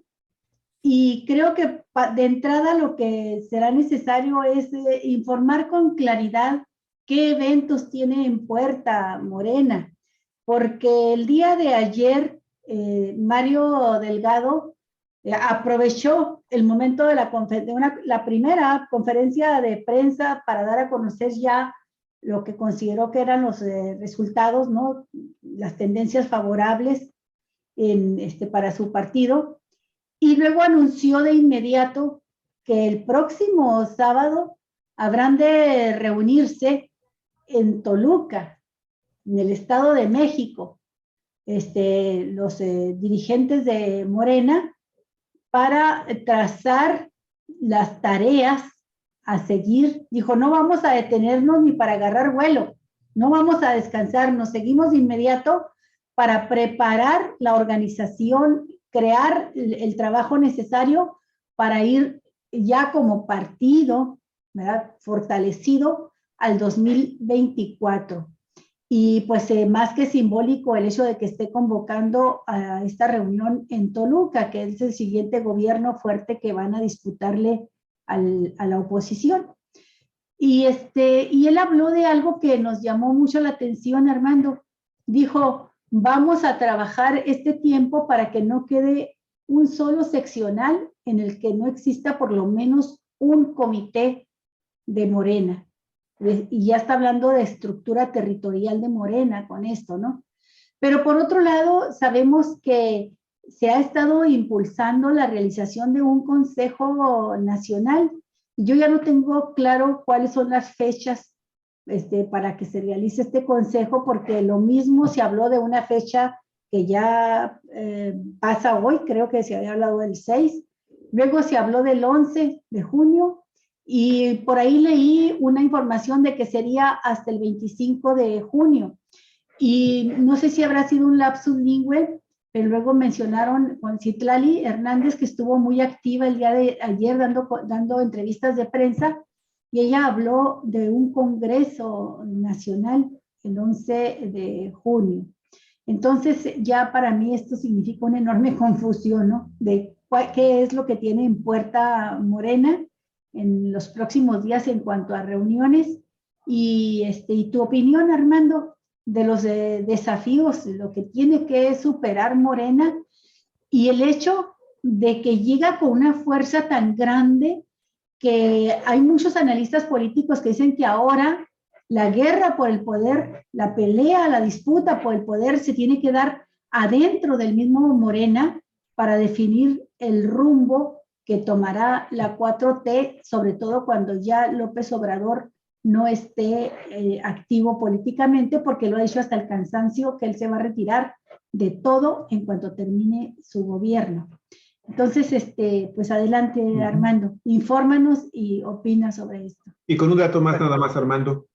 y creo que de entrada lo que será necesario es informar con claridad qué eventos tiene en puerta Morena, porque el día de ayer Mario Delgado aprovechó el momento de la primera conferencia de prensa para dar a conocer ya lo que consideró que eran los resultados, ¿no? Las tendencias favorables para su partido, y luego anunció de inmediato que el próximo sábado habrán de reunirse en Toluca, en el Estado de México, los dirigentes de Morena, para trazar las tareas a seguir. Dijo, no vamos a detenernos ni para agarrar vuelo, no vamos a descansar, nos seguimos de inmediato para preparar la organización, crear el trabajo necesario para ir ya como partido, ¿verdad?, fortalecido al 2024. Y pues más que simbólico el hecho de que esté convocando a esta reunión en Toluca, que es el siguiente gobierno fuerte que van a disputarle a la oposición. Y él habló de algo que nos llamó mucho la atención, Armando. Dijo, vamos a trabajar este tiempo para que no quede un solo seccional en el que no exista por lo menos un comité de Morena. Y ya está hablando de estructura territorial de Morena con esto, ¿no? Pero por otro lado, sabemos que se ha estado impulsando la realización de un Consejo Nacional. Yo ya no tengo claro cuáles son las fechas para que se realice este consejo, porque lo mismo se habló de una fecha que ya pasa hoy, creo que se había hablado del 6, luego se habló del 11 de junio, y por ahí leí una información de que sería hasta el 25 de junio. Y no sé si habrá sido un lapsus lingüe, pero luego mencionaron con Citlali Hernández, que estuvo muy activa el día de ayer dando entrevistas de prensa, y ella habló de un congreso nacional el 11 de junio. Entonces ya para mí esto significa una enorme confusión, ¿no? De qué es lo que tiene en puerta Morena en los próximos días en cuanto a reuniones, y tu opinión, Armando, de los desafíos, lo que tiene que superar Morena, y el hecho de que llega con una fuerza tan grande que hay muchos analistas políticos que dicen que ahora la guerra por el poder, la pelea, la disputa por el poder se tiene que dar adentro del mismo Morena para definir el rumbo que tomará la 4T, sobre todo cuando ya López Obrador no esté activo políticamente, porque lo ha dicho hasta el cansancio que él se va a retirar de todo en cuanto termine su gobierno. Entonces, pues adelante, Armando, infórmanos y opina sobre esto. Y con un dato más, nada más, Armando,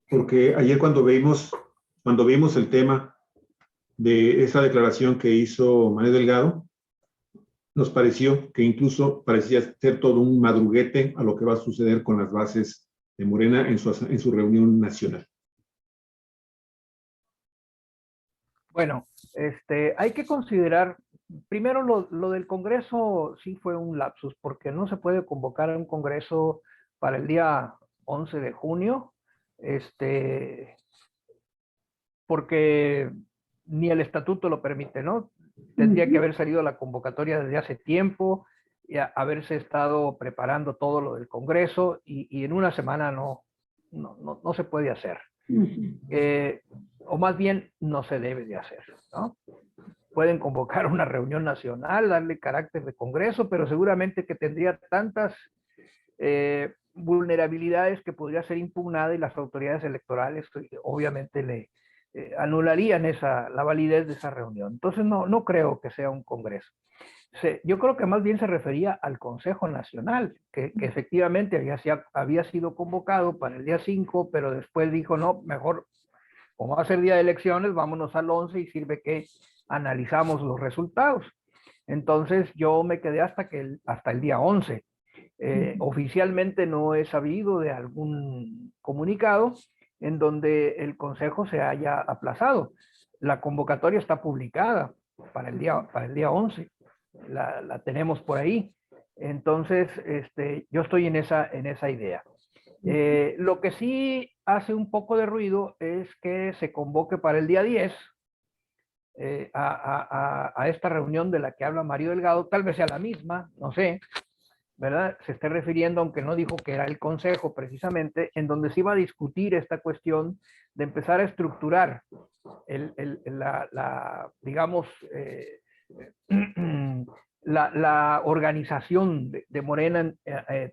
porque ayer cuando vimos el tema de esa declaración que hizo Manuel Delgado, nos pareció que incluso parecía ser todo un madruguete a lo que va a suceder con las bases de Morena en su reunión nacional. Bueno, hay que considerar, primero lo del Congreso sí fue un lapsus, porque no se puede convocar a un Congreso para el día 11 de junio, porque ni el estatuto lo permite, ¿no? Tendría que haber salido la convocatoria desde hace tiempo, y haberse estado preparando todo lo del Congreso, y en una semana no se puede hacer. O más bien no se debe de hacer, ¿no? Pueden convocar una reunión nacional, darle carácter de Congreso, pero seguramente que tendría tantas vulnerabilidades que podría ser impugnada, y las autoridades electorales obviamente le anularían la validez de esa reunión. Entonces no creo que sea un Congreso. Yo creo que más bien se refería al Consejo Nacional, que efectivamente había sido convocado para el día 5, pero después dijo, no, mejor, como va a ser día de elecciones, vámonos al 11 y sirve que analizamos los resultados. Entonces yo me quedé hasta el día 11. Oficialmente no he sabido de algún comunicado en donde el Consejo se haya aplazado. La convocatoria está publicada para el día 11. La tenemos por ahí. Entonces, yo estoy en esa idea. Lo que sí hace un poco de ruido es que se convoque para el día 10 a esta reunión de la que habla Mario Delgado. Tal vez sea la misma, no sé, ¿verdad? Se esté refiriendo, aunque no dijo que era el Consejo precisamente, en donde se iba a discutir esta cuestión de empezar a estructurar digamos, la organización de Morena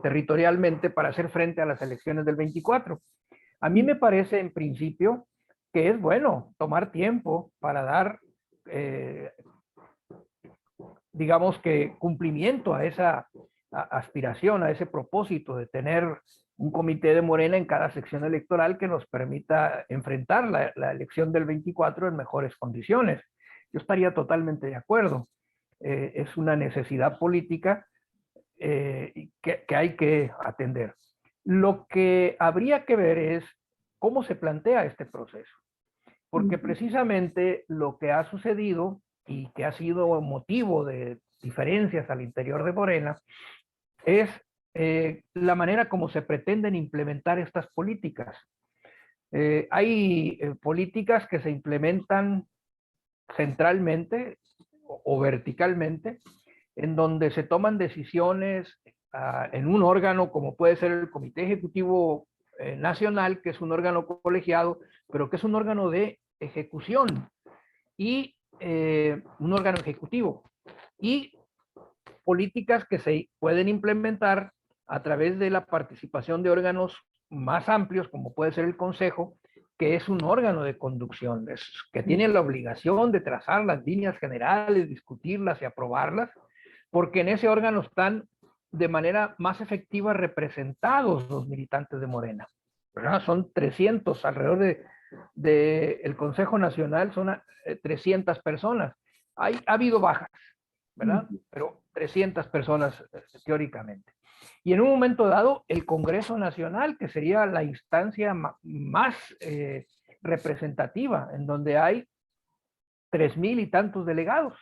territorialmente para hacer frente a las elecciones del 24. A mí me parece en principio que es bueno tomar tiempo para dar, digamos que cumplimiento a esa aspiración, a ese propósito de tener un comité de Morena en cada sección electoral que nos permita enfrentar la elección del 24 en mejores condiciones. Yo estaría totalmente de acuerdo. Es una necesidad política que hay que atender. Lo que habría que ver es cómo se plantea este proceso, porque precisamente lo que ha sucedido y que ha sido motivo de diferencias al interior de Morena es la manera como se pretenden implementar estas políticas. Hay políticas que se implementan centralmente o verticalmente, en donde se toman decisiones en un órgano como puede ser el Comité Ejecutivo Nacional, que es un órgano colegiado, pero que es un órgano de ejecución y un órgano ejecutivo, y políticas que se pueden implementar a través de la participación de órganos más amplios, como puede ser el Consejo, que es un órgano de conducción, que tiene la obligación de trazar las líneas generales, discutirlas y aprobarlas, porque en ese órgano están de manera más efectiva representados los militantes de Morena, ¿verdad? Son 300, alrededor el Consejo Nacional son 300 personas. Ha habido bajas, ¿verdad? Pero 300 personas teóricamente. Y en un momento dado, el Congreso Nacional, que sería la instancia más representativa, en donde hay 3,000 y tantos delegados.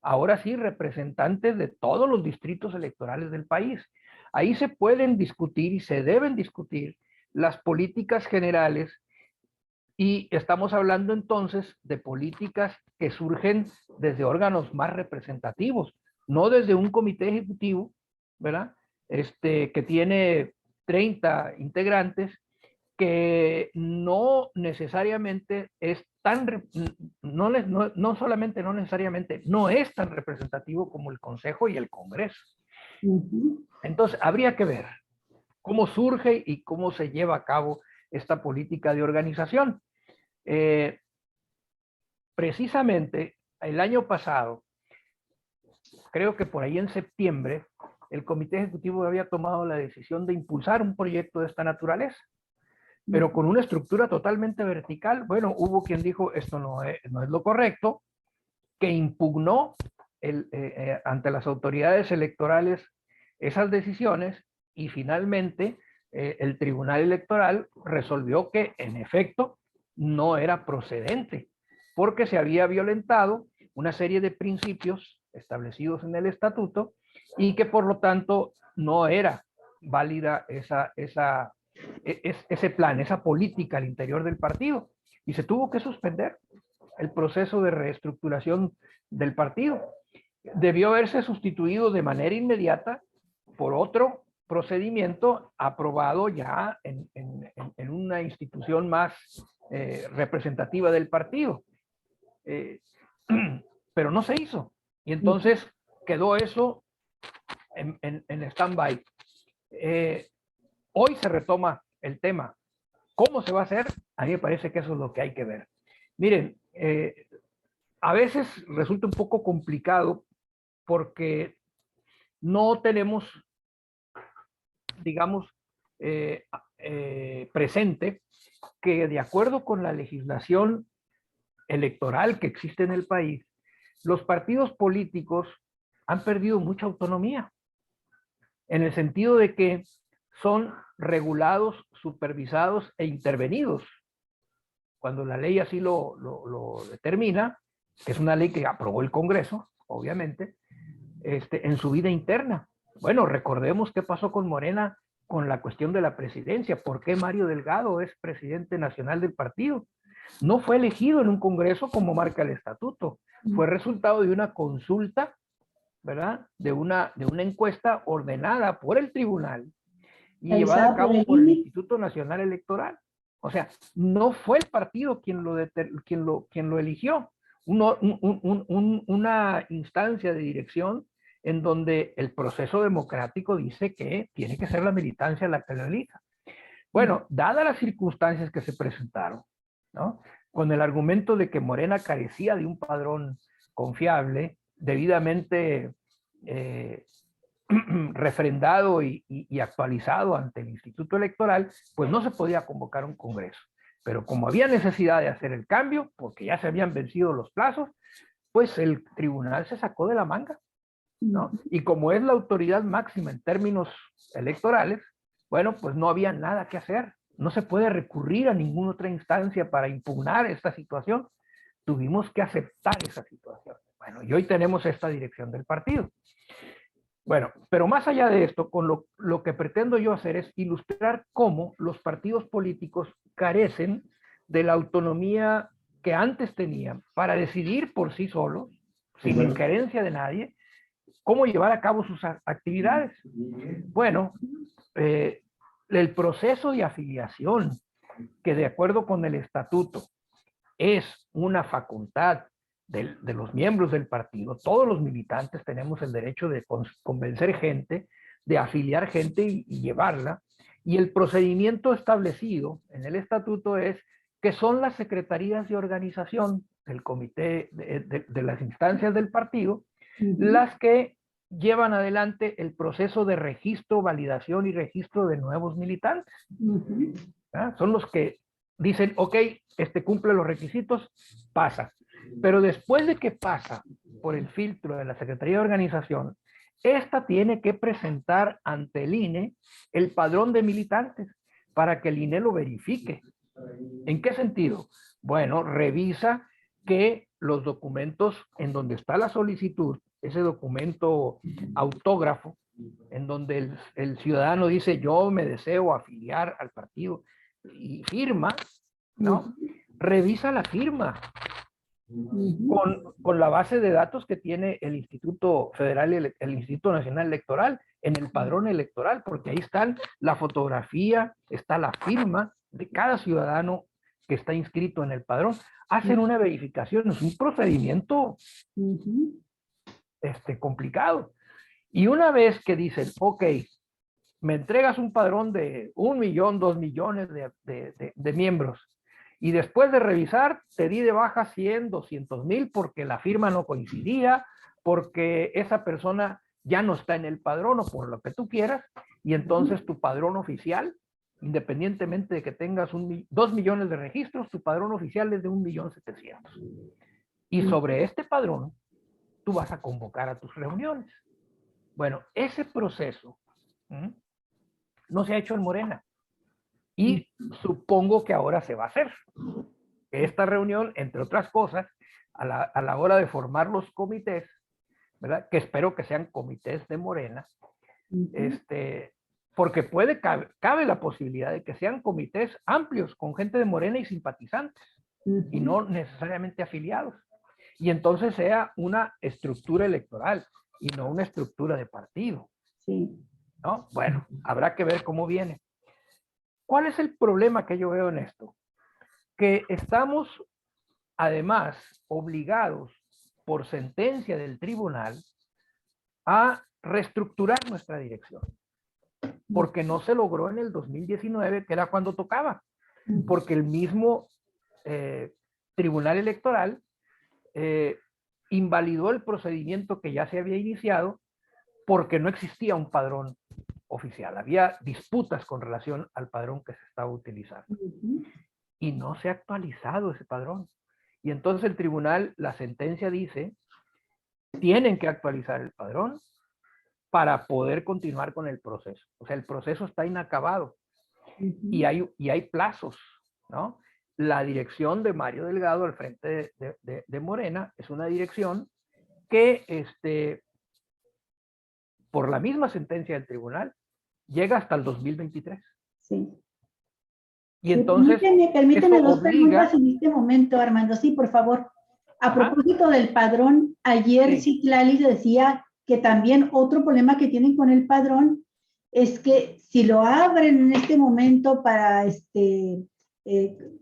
Ahora sí, representantes de todos los distritos electorales del país. Ahí se pueden discutir y se deben discutir las políticas generales, y estamos hablando entonces de políticas que surgen desde órganos más representativos, no desde un comité ejecutivo, ¿verdad? Que tiene 30 integrantes, que no necesariamente es no solamente no necesariamente, no es tan representativo como el Consejo y el Congreso. Entonces, habría que ver cómo surge y cómo se lleva a cabo esta política de organización. Precisamente el año pasado, creo que por ahí en septiembre, el Comité Ejecutivo había tomado la decisión de impulsar un proyecto de esta naturaleza, pero con una estructura totalmente vertical. Bueno, hubo quien dijo, esto no es lo correcto, que impugnó ante las autoridades electorales esas decisiones y finalmente el Tribunal Electoral resolvió que en efecto no era procedente porque se había violentado una serie de principios establecidos en el estatuto y que por lo tanto no era válida ese plan, esa política al interior del partido, y se tuvo que suspender el proceso de reestructuración del partido. Debió haberse sustituido de manera inmediata por otro procedimiento aprobado ya en una institución más representativa del partido. Pero no se hizo. Y entonces quedó eso en stand-by. Hoy se retoma el tema. ¿Cómo se va a hacer? A mí me parece que eso es lo que hay que ver. Miren, a veces resulta un poco complicado porque no tenemos, digamos, presente que de acuerdo con la legislación electoral que existe en el país, los partidos políticos han perdido mucha autonomía, en el sentido de que son regulados, supervisados e intervenidos. Cuando la ley así lo determina, que es una ley que aprobó el Congreso, obviamente, en su vida interna. Bueno, recordemos qué pasó con Morena con la cuestión de la presidencia. ¿Por qué Mario Delgado es presidente nacional del partido? No fue elegido en un Congreso como marca el estatuto. Fue resultado de una consulta, ¿verdad? De una encuesta ordenada por el tribunal y llevada a cabo por el Instituto Nacional Electoral. O sea, no fue el partido quien lo eligió. Una instancia de dirección en donde el proceso democrático dice que tiene que ser la militancia la que lo elija. Bueno, dadas las circunstancias que se presentaron, ¿no? Con el argumento de que Morena carecía de un padrón confiable, debidamente refrendado y actualizado ante el Instituto Electoral, pues no se podía convocar un congreso. Pero como había necesidad de hacer el cambio, porque ya se habían vencido los plazos, pues el tribunal se sacó de la manga, ¿no? Y como es la autoridad máxima en términos electorales, bueno, pues no había nada que hacer. No se puede recurrir a ninguna otra instancia para impugnar esta situación. Tuvimos que aceptar esa situación. Bueno, y hoy tenemos esta dirección del partido. Bueno, pero más allá de esto, con lo que pretendo yo hacer es ilustrar cómo los partidos políticos carecen de la autonomía que antes tenían para decidir por sí solos, sin injerencia de nadie, cómo llevar a cabo sus actividades. Bueno, el proceso de afiliación, que de acuerdo con el estatuto es una facultad de los miembros del partido, todos los militantes tenemos el derecho de convencer gente, de afiliar gente y llevarla, y el procedimiento establecido en el estatuto es que son las secretarías de organización del comité de las instancias del partido las que llevan adelante el proceso de registro, validación y registro de nuevos militantes. Son los que dicen, ok, cumple los requisitos, pasa. Pero después de que pasa por el filtro de la Secretaría de Organización, esta tiene que presentar ante el INE el padrón de militantes para que el INE lo verifique. ¿En qué sentido? Bueno, revisa que los documentos en donde está la solicitud, ese documento autógrafo, en donde el ciudadano dice yo me deseo afiliar al partido y firma, ¿no? Revisa la firma con la base de datos que tiene el Instituto Federal, el Instituto Nacional Electoral, en el padrón electoral, porque ahí están la fotografía, está la firma de cada ciudadano que está inscrito en el padrón. Hacen una verificación, es un procedimiento complicado. Y una vez que dicen, ok, me entregas un padrón de 1 millón, 2 millones de miembros, Y después de revisar, te di de baja 100, 200,000 porque la firma no coincidía, porque esa persona ya no está en el padrón o por lo que tú quieras, y entonces tu padrón oficial, independientemente de que tengas 2 millones de registros, tu padrón oficial es de 1.700.000. Y sobre este padrón, tú vas a convocar a tus reuniones. Bueno, ese proceso no se ha hecho en Morena. Y supongo que ahora se va a hacer. Esta reunión, entre otras cosas, a la hora de formar los comités, ¿verdad? Que espero que sean comités de Morena, porque cabe la posibilidad de que sean comités amplios con gente de Morena y simpatizantes, y no necesariamente afiliados. Y entonces sea una estructura electoral y no una estructura de partido. Sí. ¿No? Bueno, habrá que ver cómo viene. ¿Cuál es el problema que yo veo en esto? Que estamos, además, obligados por sentencia del tribunal a reestructurar nuestra dirección, porque no se logró en el 2019, que era cuando tocaba, porque el mismo tribunal electoral invalidó el procedimiento que ya se había iniciado porque no existía un padrón oficial. Había disputas con relación al padrón que se estaba utilizando. Y no se ha actualizado ese padrón. Y entonces el tribunal, la sentencia dice, tienen que actualizar el padrón para poder continuar con el proceso. O sea, el proceso está inacabado. Y hay plazos, ¿no? La dirección de Mario Delgado al frente de Morena es una dirección que, por la misma sentencia del tribunal, llega hasta el 2023. Sí. Y entonces, permíteme dos obliga... preguntas en este momento, Armando. Sí, por favor. A propósito del padrón, ayer Citlali decía que también otro problema que tienen con el padrón es que si lo abren en este momento para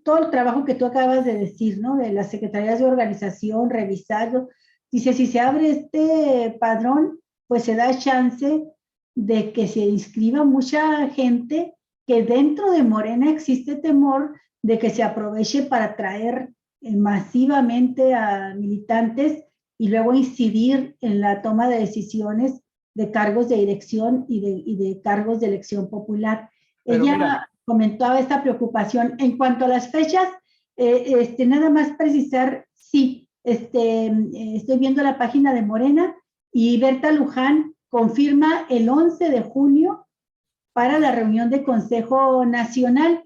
todo el trabajo que tú acabas de decir, ¿no? De las secretarías de organización, revisarlo. Dice, si se abre este padrón, pues se da chance de que se inscriba mucha gente, que dentro de Morena existe temor de que se aproveche para traer masivamente a militantes y luego incidir en la toma de decisiones de cargos de dirección y de cargos de elección popular. Pero ella comentaba esta preocupación. En cuanto a las fechas, nada más precisar, sí, estoy viendo la página de Morena y Berta Luján confirma el 11 de junio para la reunión de Consejo Nacional.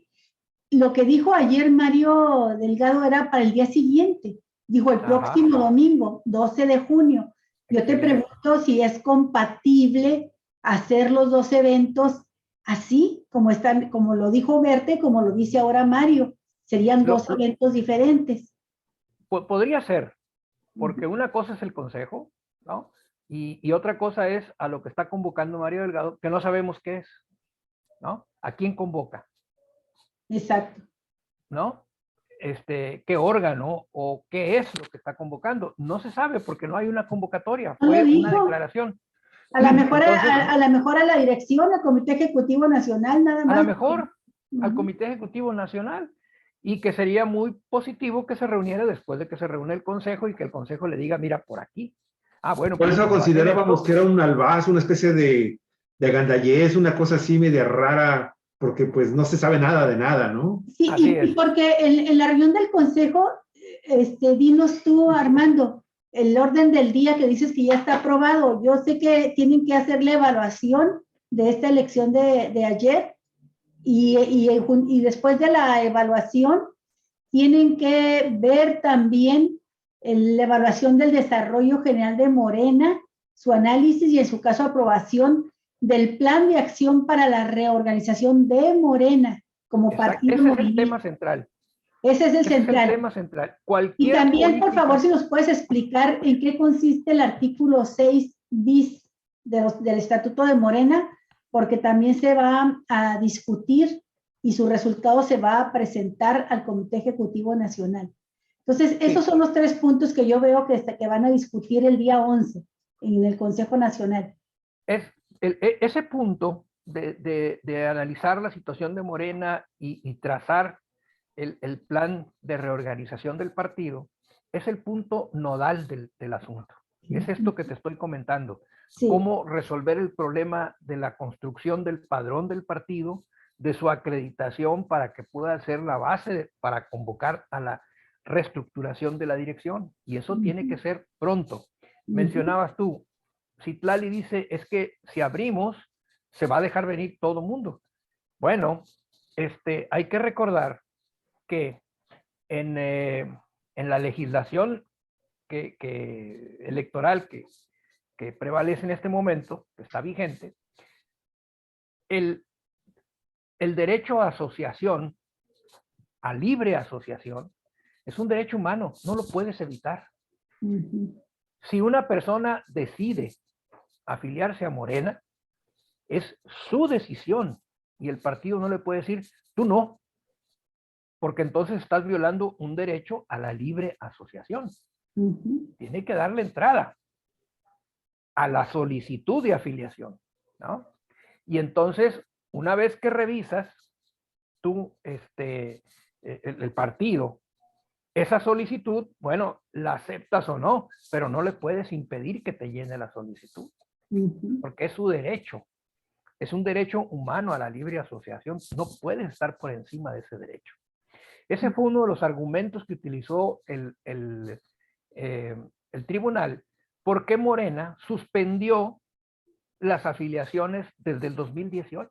Lo que dijo ayer Mario Delgado era para el día siguiente. Dijo el próximo domingo, 12 de junio. Yo te pregunto si es compatible hacer los dos eventos así, como lo dijo Berta, como lo dice ahora Mario. Serían dos eventos diferentes. Podría ser, porque una cosa es el Consejo, ¿no? Y otra cosa es a lo que está convocando Mario Delgado, que no sabemos qué es, ¿no? ¿A quién convoca? Exacto. ¿No? ¿Qué órgano o qué es lo que está convocando? No se sabe porque no hay una convocatoria, fue una declaración. A lo mejor, a la dirección, al Comité Ejecutivo Nacional, nada más. A lo mejor al Comité Ejecutivo Nacional, y que sería muy positivo que se reuniera después de que se reúne el Consejo y que el Consejo le diga, mira, por aquí. Bueno, por eso considerábamos que era un albaz, una especie de agandallez, una cosa así media rara, porque pues no se sabe nada de nada, ¿no? Sí, y porque en la reunión del Consejo, dinos tú, Armando, el orden del día que dices que ya está aprobado. Yo sé que tienen que hacer la evaluación de esta elección de ayer y después de la evaluación tienen que ver también la evaluación del desarrollo general de Morena, su análisis y en su caso aprobación del plan de acción para la reorganización de Morena como partido. Ese es el tema central. Ese es el central. Es el tema central. Y también, por favor, si nos puedes explicar en qué consiste el artículo 6 bis del Estatuto de Morena, porque también se va a discutir y su resultado se va a presentar al Comité Ejecutivo Nacional. Entonces, esos son los 3 puntos que yo veo que van a discutir el día 11 en el Consejo Nacional. Ese punto de analizar la situación de Morena y trazar el plan de reorganización del partido es el punto nodal del asunto. Es esto que te estoy comentando. Sí. Cómo resolver el problema de la construcción del padrón del partido, de su acreditación para que pueda ser la base para convocar a la reestructuración de la dirección. Y eso tiene que ser pronto. Mencionabas tú, Citlali dice, es que si abrimos, se va a dejar venir todo mundo. Bueno, hay que recordar que en la legislación electoral que prevalece en este momento, que está vigente, el derecho a asociación, a libre asociación, es un derecho humano, no lo puedes evitar. Si una persona decide afiliarse a Morena, es su decisión y el partido no le puede decir, tú no, porque entonces estás violando un derecho a la libre asociación. Tiene que darle entrada a la solicitud de afiliación, ¿no? Y entonces, una vez que revisas tú, el partido, esa solicitud, bueno, la aceptas o no, pero no le puedes impedir que te llene la solicitud, porque es su derecho. Es un derecho humano a la libre asociación. No puedes estar por encima de ese derecho. Ese fue uno de los argumentos que utilizó el tribunal, porque Morena suspendió las afiliaciones desde el 2018,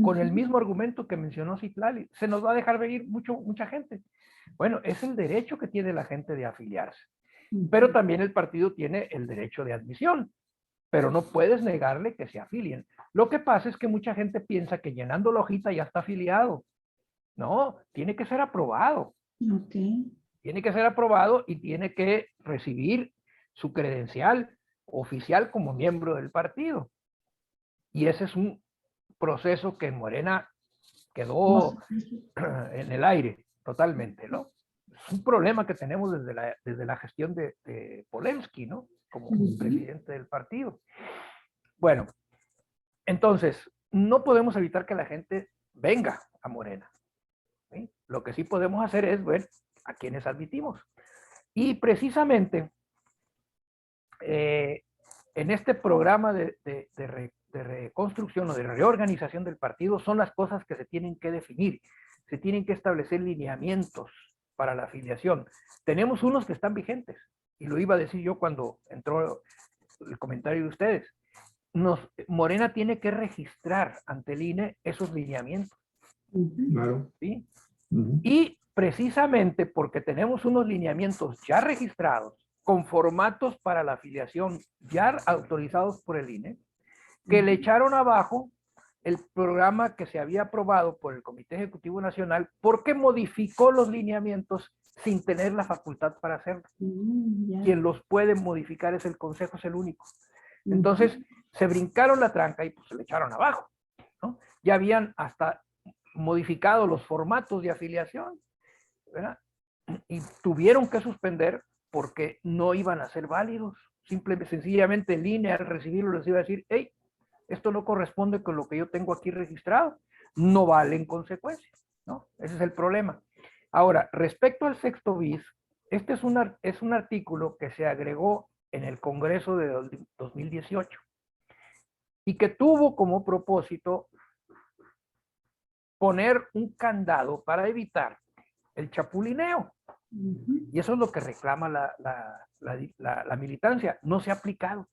con el mismo argumento que mencionó Citlali. Se nos va a dejar venir mucha gente. Bueno, es el derecho que tiene la gente de afiliarse, pero también el partido tiene el derecho de admisión, pero no puedes negarle que se afilien. Lo que pasa es que mucha gente piensa que llenando la hojita ya está afiliado. No, tiene que ser aprobado. Tiene que ser aprobado y tiene que recibir su credencial oficial como miembro del partido. Y ese es un proceso que en Morena quedó en el aire totalmente, ¿no? Es un problema que tenemos desde la gestión de Polensky, ¿no? Como presidente del partido. Bueno, entonces, no podemos evitar que la gente venga a Morena, ¿sí? Lo que sí podemos hacer es ver a quienes admitimos. Y precisamente, en este programa de reconstrucción o de reorganización del partido son las cosas que se tienen que definir. Se tienen que establecer lineamientos para la afiliación. Tenemos unos que están vigentes, y lo iba a decir yo cuando entró el comentario de ustedes. Morena tiene que registrar ante el INE esos lineamientos. Claro. ¿Sí? Y precisamente porque tenemos unos lineamientos ya registrados, con formatos para la afiliación ya autorizados por el INE, que le echaron abajo el programa que se había aprobado por el Comité Ejecutivo Nacional porque modificó los lineamientos sin tener la facultad para hacerlo. Quien los puede modificar es el Consejo, es el único. Entonces, se brincaron la tranca y pues se le echaron abajo, ¿no? Ya habían hasta modificado los formatos de afiliación, ¿verdad? Y tuvieron que suspender porque no iban a ser válidos. Sencillamente el INE al recibirlo les iba a decir, hey, esto no corresponde con lo que yo tengo aquí registrado, no vale en consecuencia, ¿no? Ese es el problema. Ahora, respecto al sexto bis, este es un artículo que se agregó en el Congreso de 2018 y que tuvo como propósito poner un candado para evitar el chapulineo. Y eso es lo que reclama la militancia. No se ha aplicado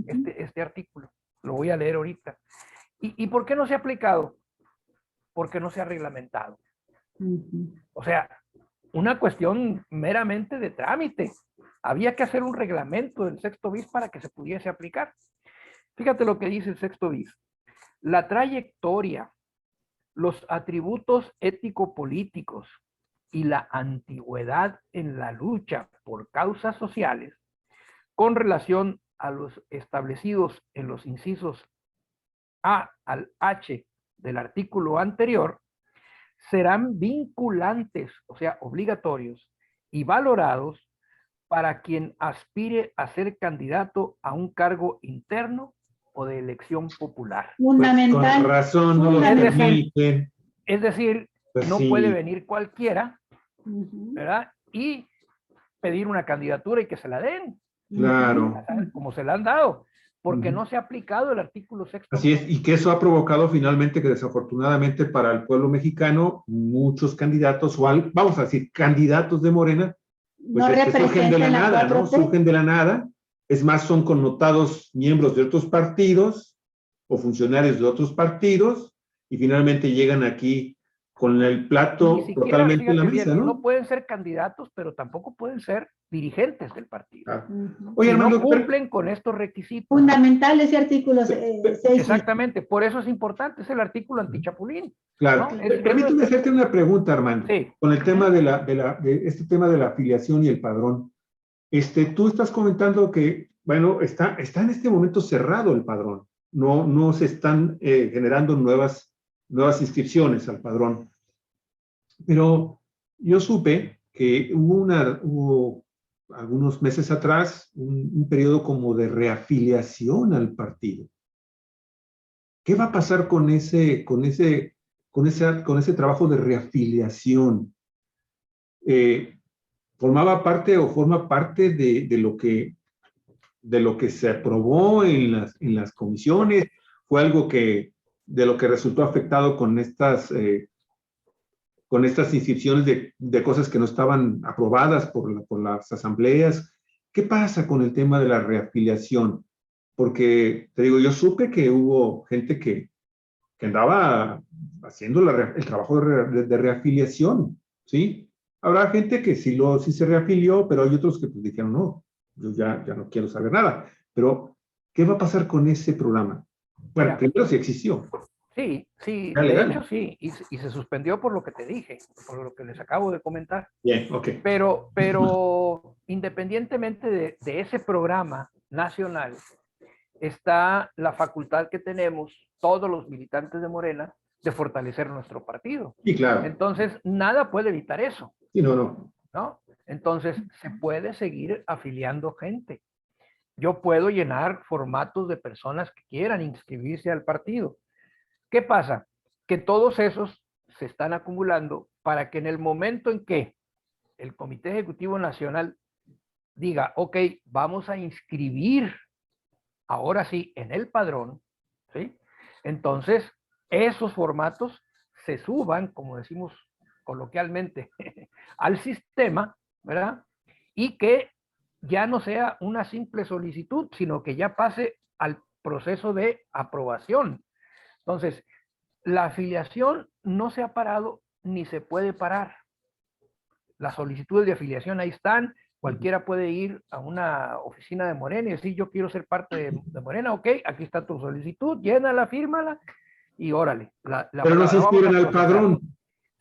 este artículo. Lo voy a leer ahorita. ¿Y por qué no se ha aplicado? Porque no se ha reglamentado. O sea, una cuestión meramente de trámite. Había que hacer un reglamento del sexto bis para que se pudiese aplicar. Fíjate lo que dice el sexto bis. La trayectoria, los atributos ético-políticos y la antigüedad en la lucha por causas sociales con relación a los establecidos en los incisos A al H del artículo anterior serán vinculantes, o sea, obligatorios y valorados para quien aspire a ser candidato a un cargo interno o de elección popular. Fundamental. Pues con razón no lo permiten. Es decir, Pues no sí. puede venir cualquiera, Ujú. ¿verdad? Y pedir una candidatura y que se la den, Claro. ¿sabes? Como se la han dado, porque Ujú. no se ha aplicado el artículo 6. Así es, y que eso ha provocado finalmente que desafortunadamente para el pueblo mexicano, muchos candidatos, vamos a decir, candidatos de Morena, pues No surgen de la representan la nada, ¿no? 4T. Surgen de la nada. Es más, son connotados miembros de otros partidos o funcionarios de otros partidos y finalmente llegan aquí con el Ni plato siquiera, totalmente en la fíjate bien, mesa, no ¿no? pueden ser candidatos, pero tampoco pueden ser dirigentes del partido. Ah. Ujú. Oye, Si no Armando, cumplen con estos requisitos. Fundamental ese artículo 6. Exactamente, por eso es importante, es el artículo antichapulín. claro. ¿no? Permíteme hacerte una pregunta, Armando, Sí. con el tema de este tema de la afiliación y el padrón. Tú estás comentando que, bueno, está en este momento cerrado el padrón. No se están generando nuevas inscripciones al padrón. Pero yo supe que hubo algunos meses atrás un periodo como de reafiliación al partido. ¿Qué va a pasar con ese trabajo de reafiliación? ¿Formaba parte o forma parte de lo que se aprobó en las comisiones? ¿Fue algo de lo que resultó afectado con estas inscripciones de cosas que no estaban aprobadas por las asambleas? ¿Qué pasa con el tema de la reafiliación? Porque, te digo, yo supe que hubo gente que andaba haciendo el trabajo de reafiliación, ¿sí? Habrá gente que sí se reafilió, pero hay otros que pues dijeron, no, yo ya no quiero saber nada. Pero, ¿qué va a pasar con ese programa? Bueno, Mira, primero sí existió. sí, ¿Era de legal? hecho sí, y se suspendió por lo que te dije, por lo que les acabo de comentar. Bien, ok. Pero independientemente de ese programa nacional, está la facultad que tenemos todos los militantes de Morena de fortalecer nuestro partido. Sí, claro. Entonces, nada puede evitar eso, Sí, no. ¿no? Entonces, se puede seguir afiliando gente. Yo puedo llenar formatos de personas que quieran inscribirse al partido. ¿Qué pasa? Que todos esos se están acumulando para que en el momento en que el Comité Ejecutivo Nacional diga, ok, vamos a inscribir ahora sí en el padrón, ¿sí? Entonces, esos formatos se suban, como decimos coloquialmente, al sistema, ¿verdad? Y que ya no sea una simple solicitud, sino que ya pase al proceso de aprobación. Entonces, la afiliación no se ha parado ni se puede parar. Las solicitudes de afiliación ahí están. Cualquiera puede ir a una oficina de Morena y decir, yo quiero ser parte de Morena, ok, aquí está tu solicitud, llénala, fírmala y órale. Pero no se inscriben al padrón.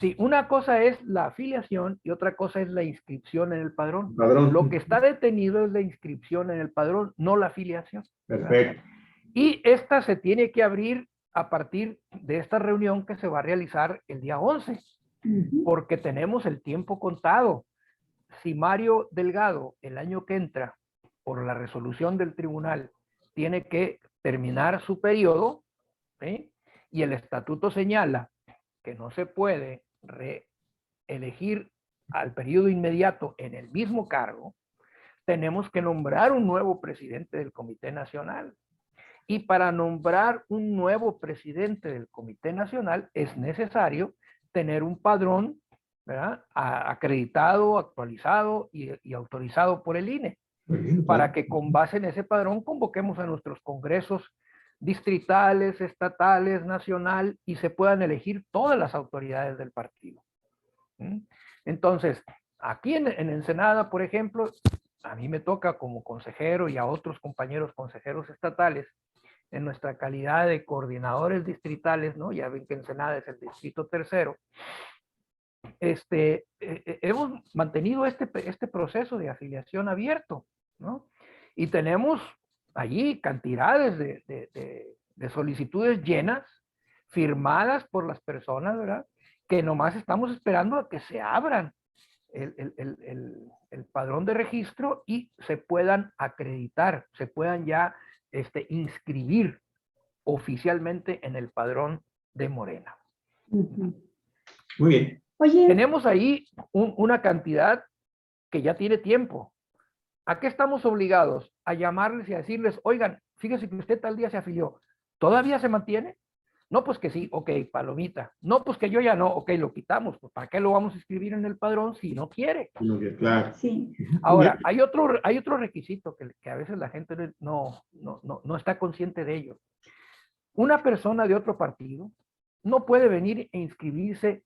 Sí, una cosa es la afiliación y otra cosa es la inscripción en el padrón. Padrón. Lo que está detenido es la inscripción en el padrón, no la afiliación. Perfecto. Y esta se tiene que abrir a partir de esta reunión que se va a realizar el día 11, porque tenemos el tiempo contado. Si Mario Delgado el año que entra, por la resolución del tribunal, tiene que terminar su periodo, ¿sí? Y el estatuto señala que no se puede reelegir al periodo inmediato en el mismo cargo, tenemos que nombrar un nuevo presidente del Comité Nacional. Y para nombrar un nuevo presidente del Comité Nacional es necesario tener un padrón, ¿verdad? Acreditado, actualizado y autorizado por el INE, para que con base en ese padrón convoquemos a nuestros congresos distritales, estatales, nacional, y se puedan elegir todas las autoridades del partido. Entonces, aquí en Ensenada, por ejemplo, a mí me toca como consejero y a otros compañeros consejeros estatales, en nuestra calidad de coordinadores distritales, ¿no? Ya ven que Ensenada es el distrito tercero. Hemos mantenido este proceso de afiliación abierto, ¿no? Y tenemos allí cantidades de solicitudes llenas, firmadas por las personas, ¿verdad? Que nomás estamos esperando a que se abran el padrón de registro y se puedan acreditar, se puedan ya inscribir oficialmente en el padrón de Morena. Muy bien. Oye, Tenemos ahí una cantidad que ya tiene tiempo. ¿A qué estamos obligados? A llamarles y a decirles, oigan, fíjese que usted tal día se afilió. ¿Todavía se mantiene? No, pues que sí, ok, palomita. No, pues que yo ya no, ok, lo quitamos. Pues ¿para qué lo vamos a escribir en el padrón si no quiere? Muy bien, claro. sí, Ahora, hay otro requisito que a veces la gente no está consciente de ello. Una persona de otro partido no puede venir e inscribirse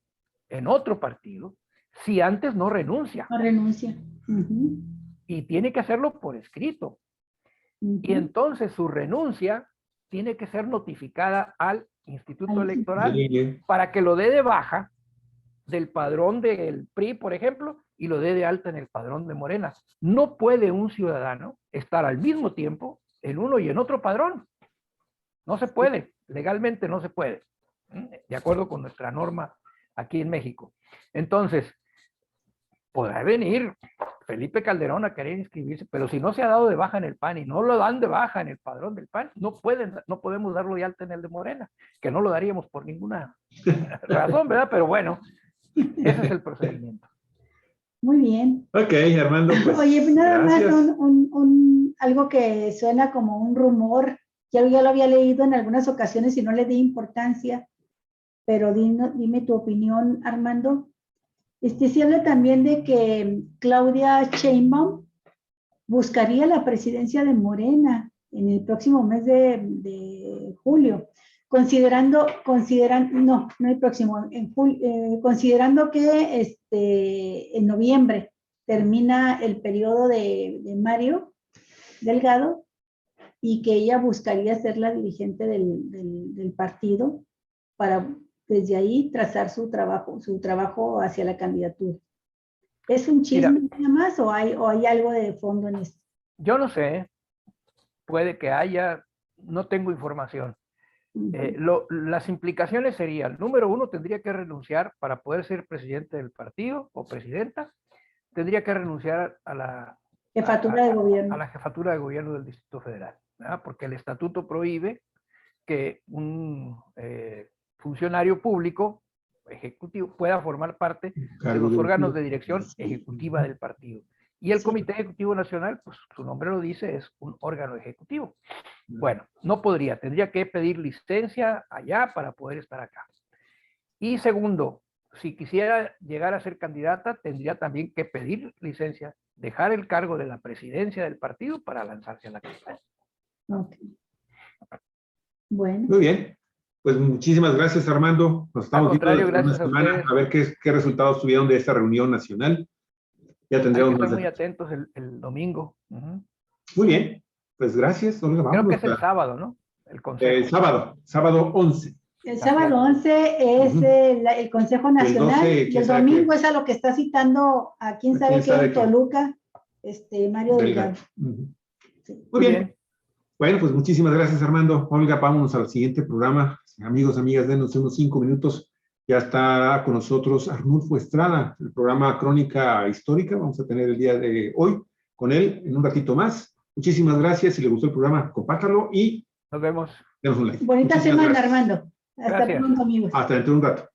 en otro partido si antes no renuncia. no renuncia. Ujú, Y tiene que hacerlo por escrito. ujú. Y entonces su renuncia tiene que ser notificada al Instituto Al Electoral Bien. para que lo dé de baja del padrón del PRI, por ejemplo, y lo dé de alta en el padrón de Morena. No puede un ciudadano estar al mismo tiempo en uno y en otro padrón. No se puede, legalmente no se puede, de acuerdo con nuestra norma aquí en México. Entonces, podrá venir Felipe Calderón a querer inscribirse, pero si no se ha dado de baja en el PAN y no lo dan de baja en el padrón del PAN, no podemos darlo de alta en el de Morena, que no lo daríamos por ninguna razón, ¿verdad? Pero bueno, ese es el procedimiento. Muy bien. Ok, Armando, pues Oye, nada gracias. más algo que suena como un rumor. Ya lo había leído en algunas ocasiones y no le di importancia, pero dime tu opinión, Armando. Se habla también de que Claudia Sheinbaum buscaría la presidencia de Morena en el próximo mes de julio, considerando que en noviembre termina el periodo de Mario Delgado y que ella buscaría ser la dirigente del partido para desde ahí trazar su trabajo hacia la candidatura. ¿Es un chisme nada más o hay algo de fondo en esto? Yo no sé, puede que haya, no tengo información. Las implicaciones serían, número uno, tendría que renunciar para poder ser presidente del partido o presidenta, tendría que renunciar a la jefatura de gobierno. A la jefatura de gobierno del Distrito Federal, ¿verdad? Porque el estatuto prohíbe que un funcionario público ejecutivo pueda formar parte de los órganos de dirección ejecutiva del partido. Y el Comité Ejecutivo Nacional, pues su nombre lo dice, es un órgano ejecutivo. Bueno, no podría, tendría que pedir licencia allá para poder estar acá. Y segundo, si quisiera llegar a ser candidata, tendría también que pedir licencia, dejar el cargo de la presidencia del partido para lanzarse a la campaña. Okay. Bueno. Muy bien. Pues muchísimas gracias, Armando. Nos estamos viendo dentro de una semana a ver qué resultados tuvieron de esta reunión nacional. Ya tendremos Hay que estar muy atentos el domingo. Muy bien. Pues gracias. Creo que es el sábado, ¿no? El consejo. Sábado 11. El sábado 11 es el Consejo Nacional y el domingo es a lo que está citando a quién sabe qué en Toluca, Mario Delgado. Sí. Muy bien. Bueno, pues muchísimas gracias, Armando. Olga, vámonos al siguiente programa. Amigos, amigas, denos unos 5 minutos. Ya está con nosotros Arnulfo Estrada, el programa Crónica Histórica. Vamos a tener el día de hoy con él en un ratito más. Muchísimas gracias. Si le gustó el programa, compártalo y nos vemos. Denos un like. Bonita semana, Armando. Hasta pronto, amigos. Hasta dentro de un rato.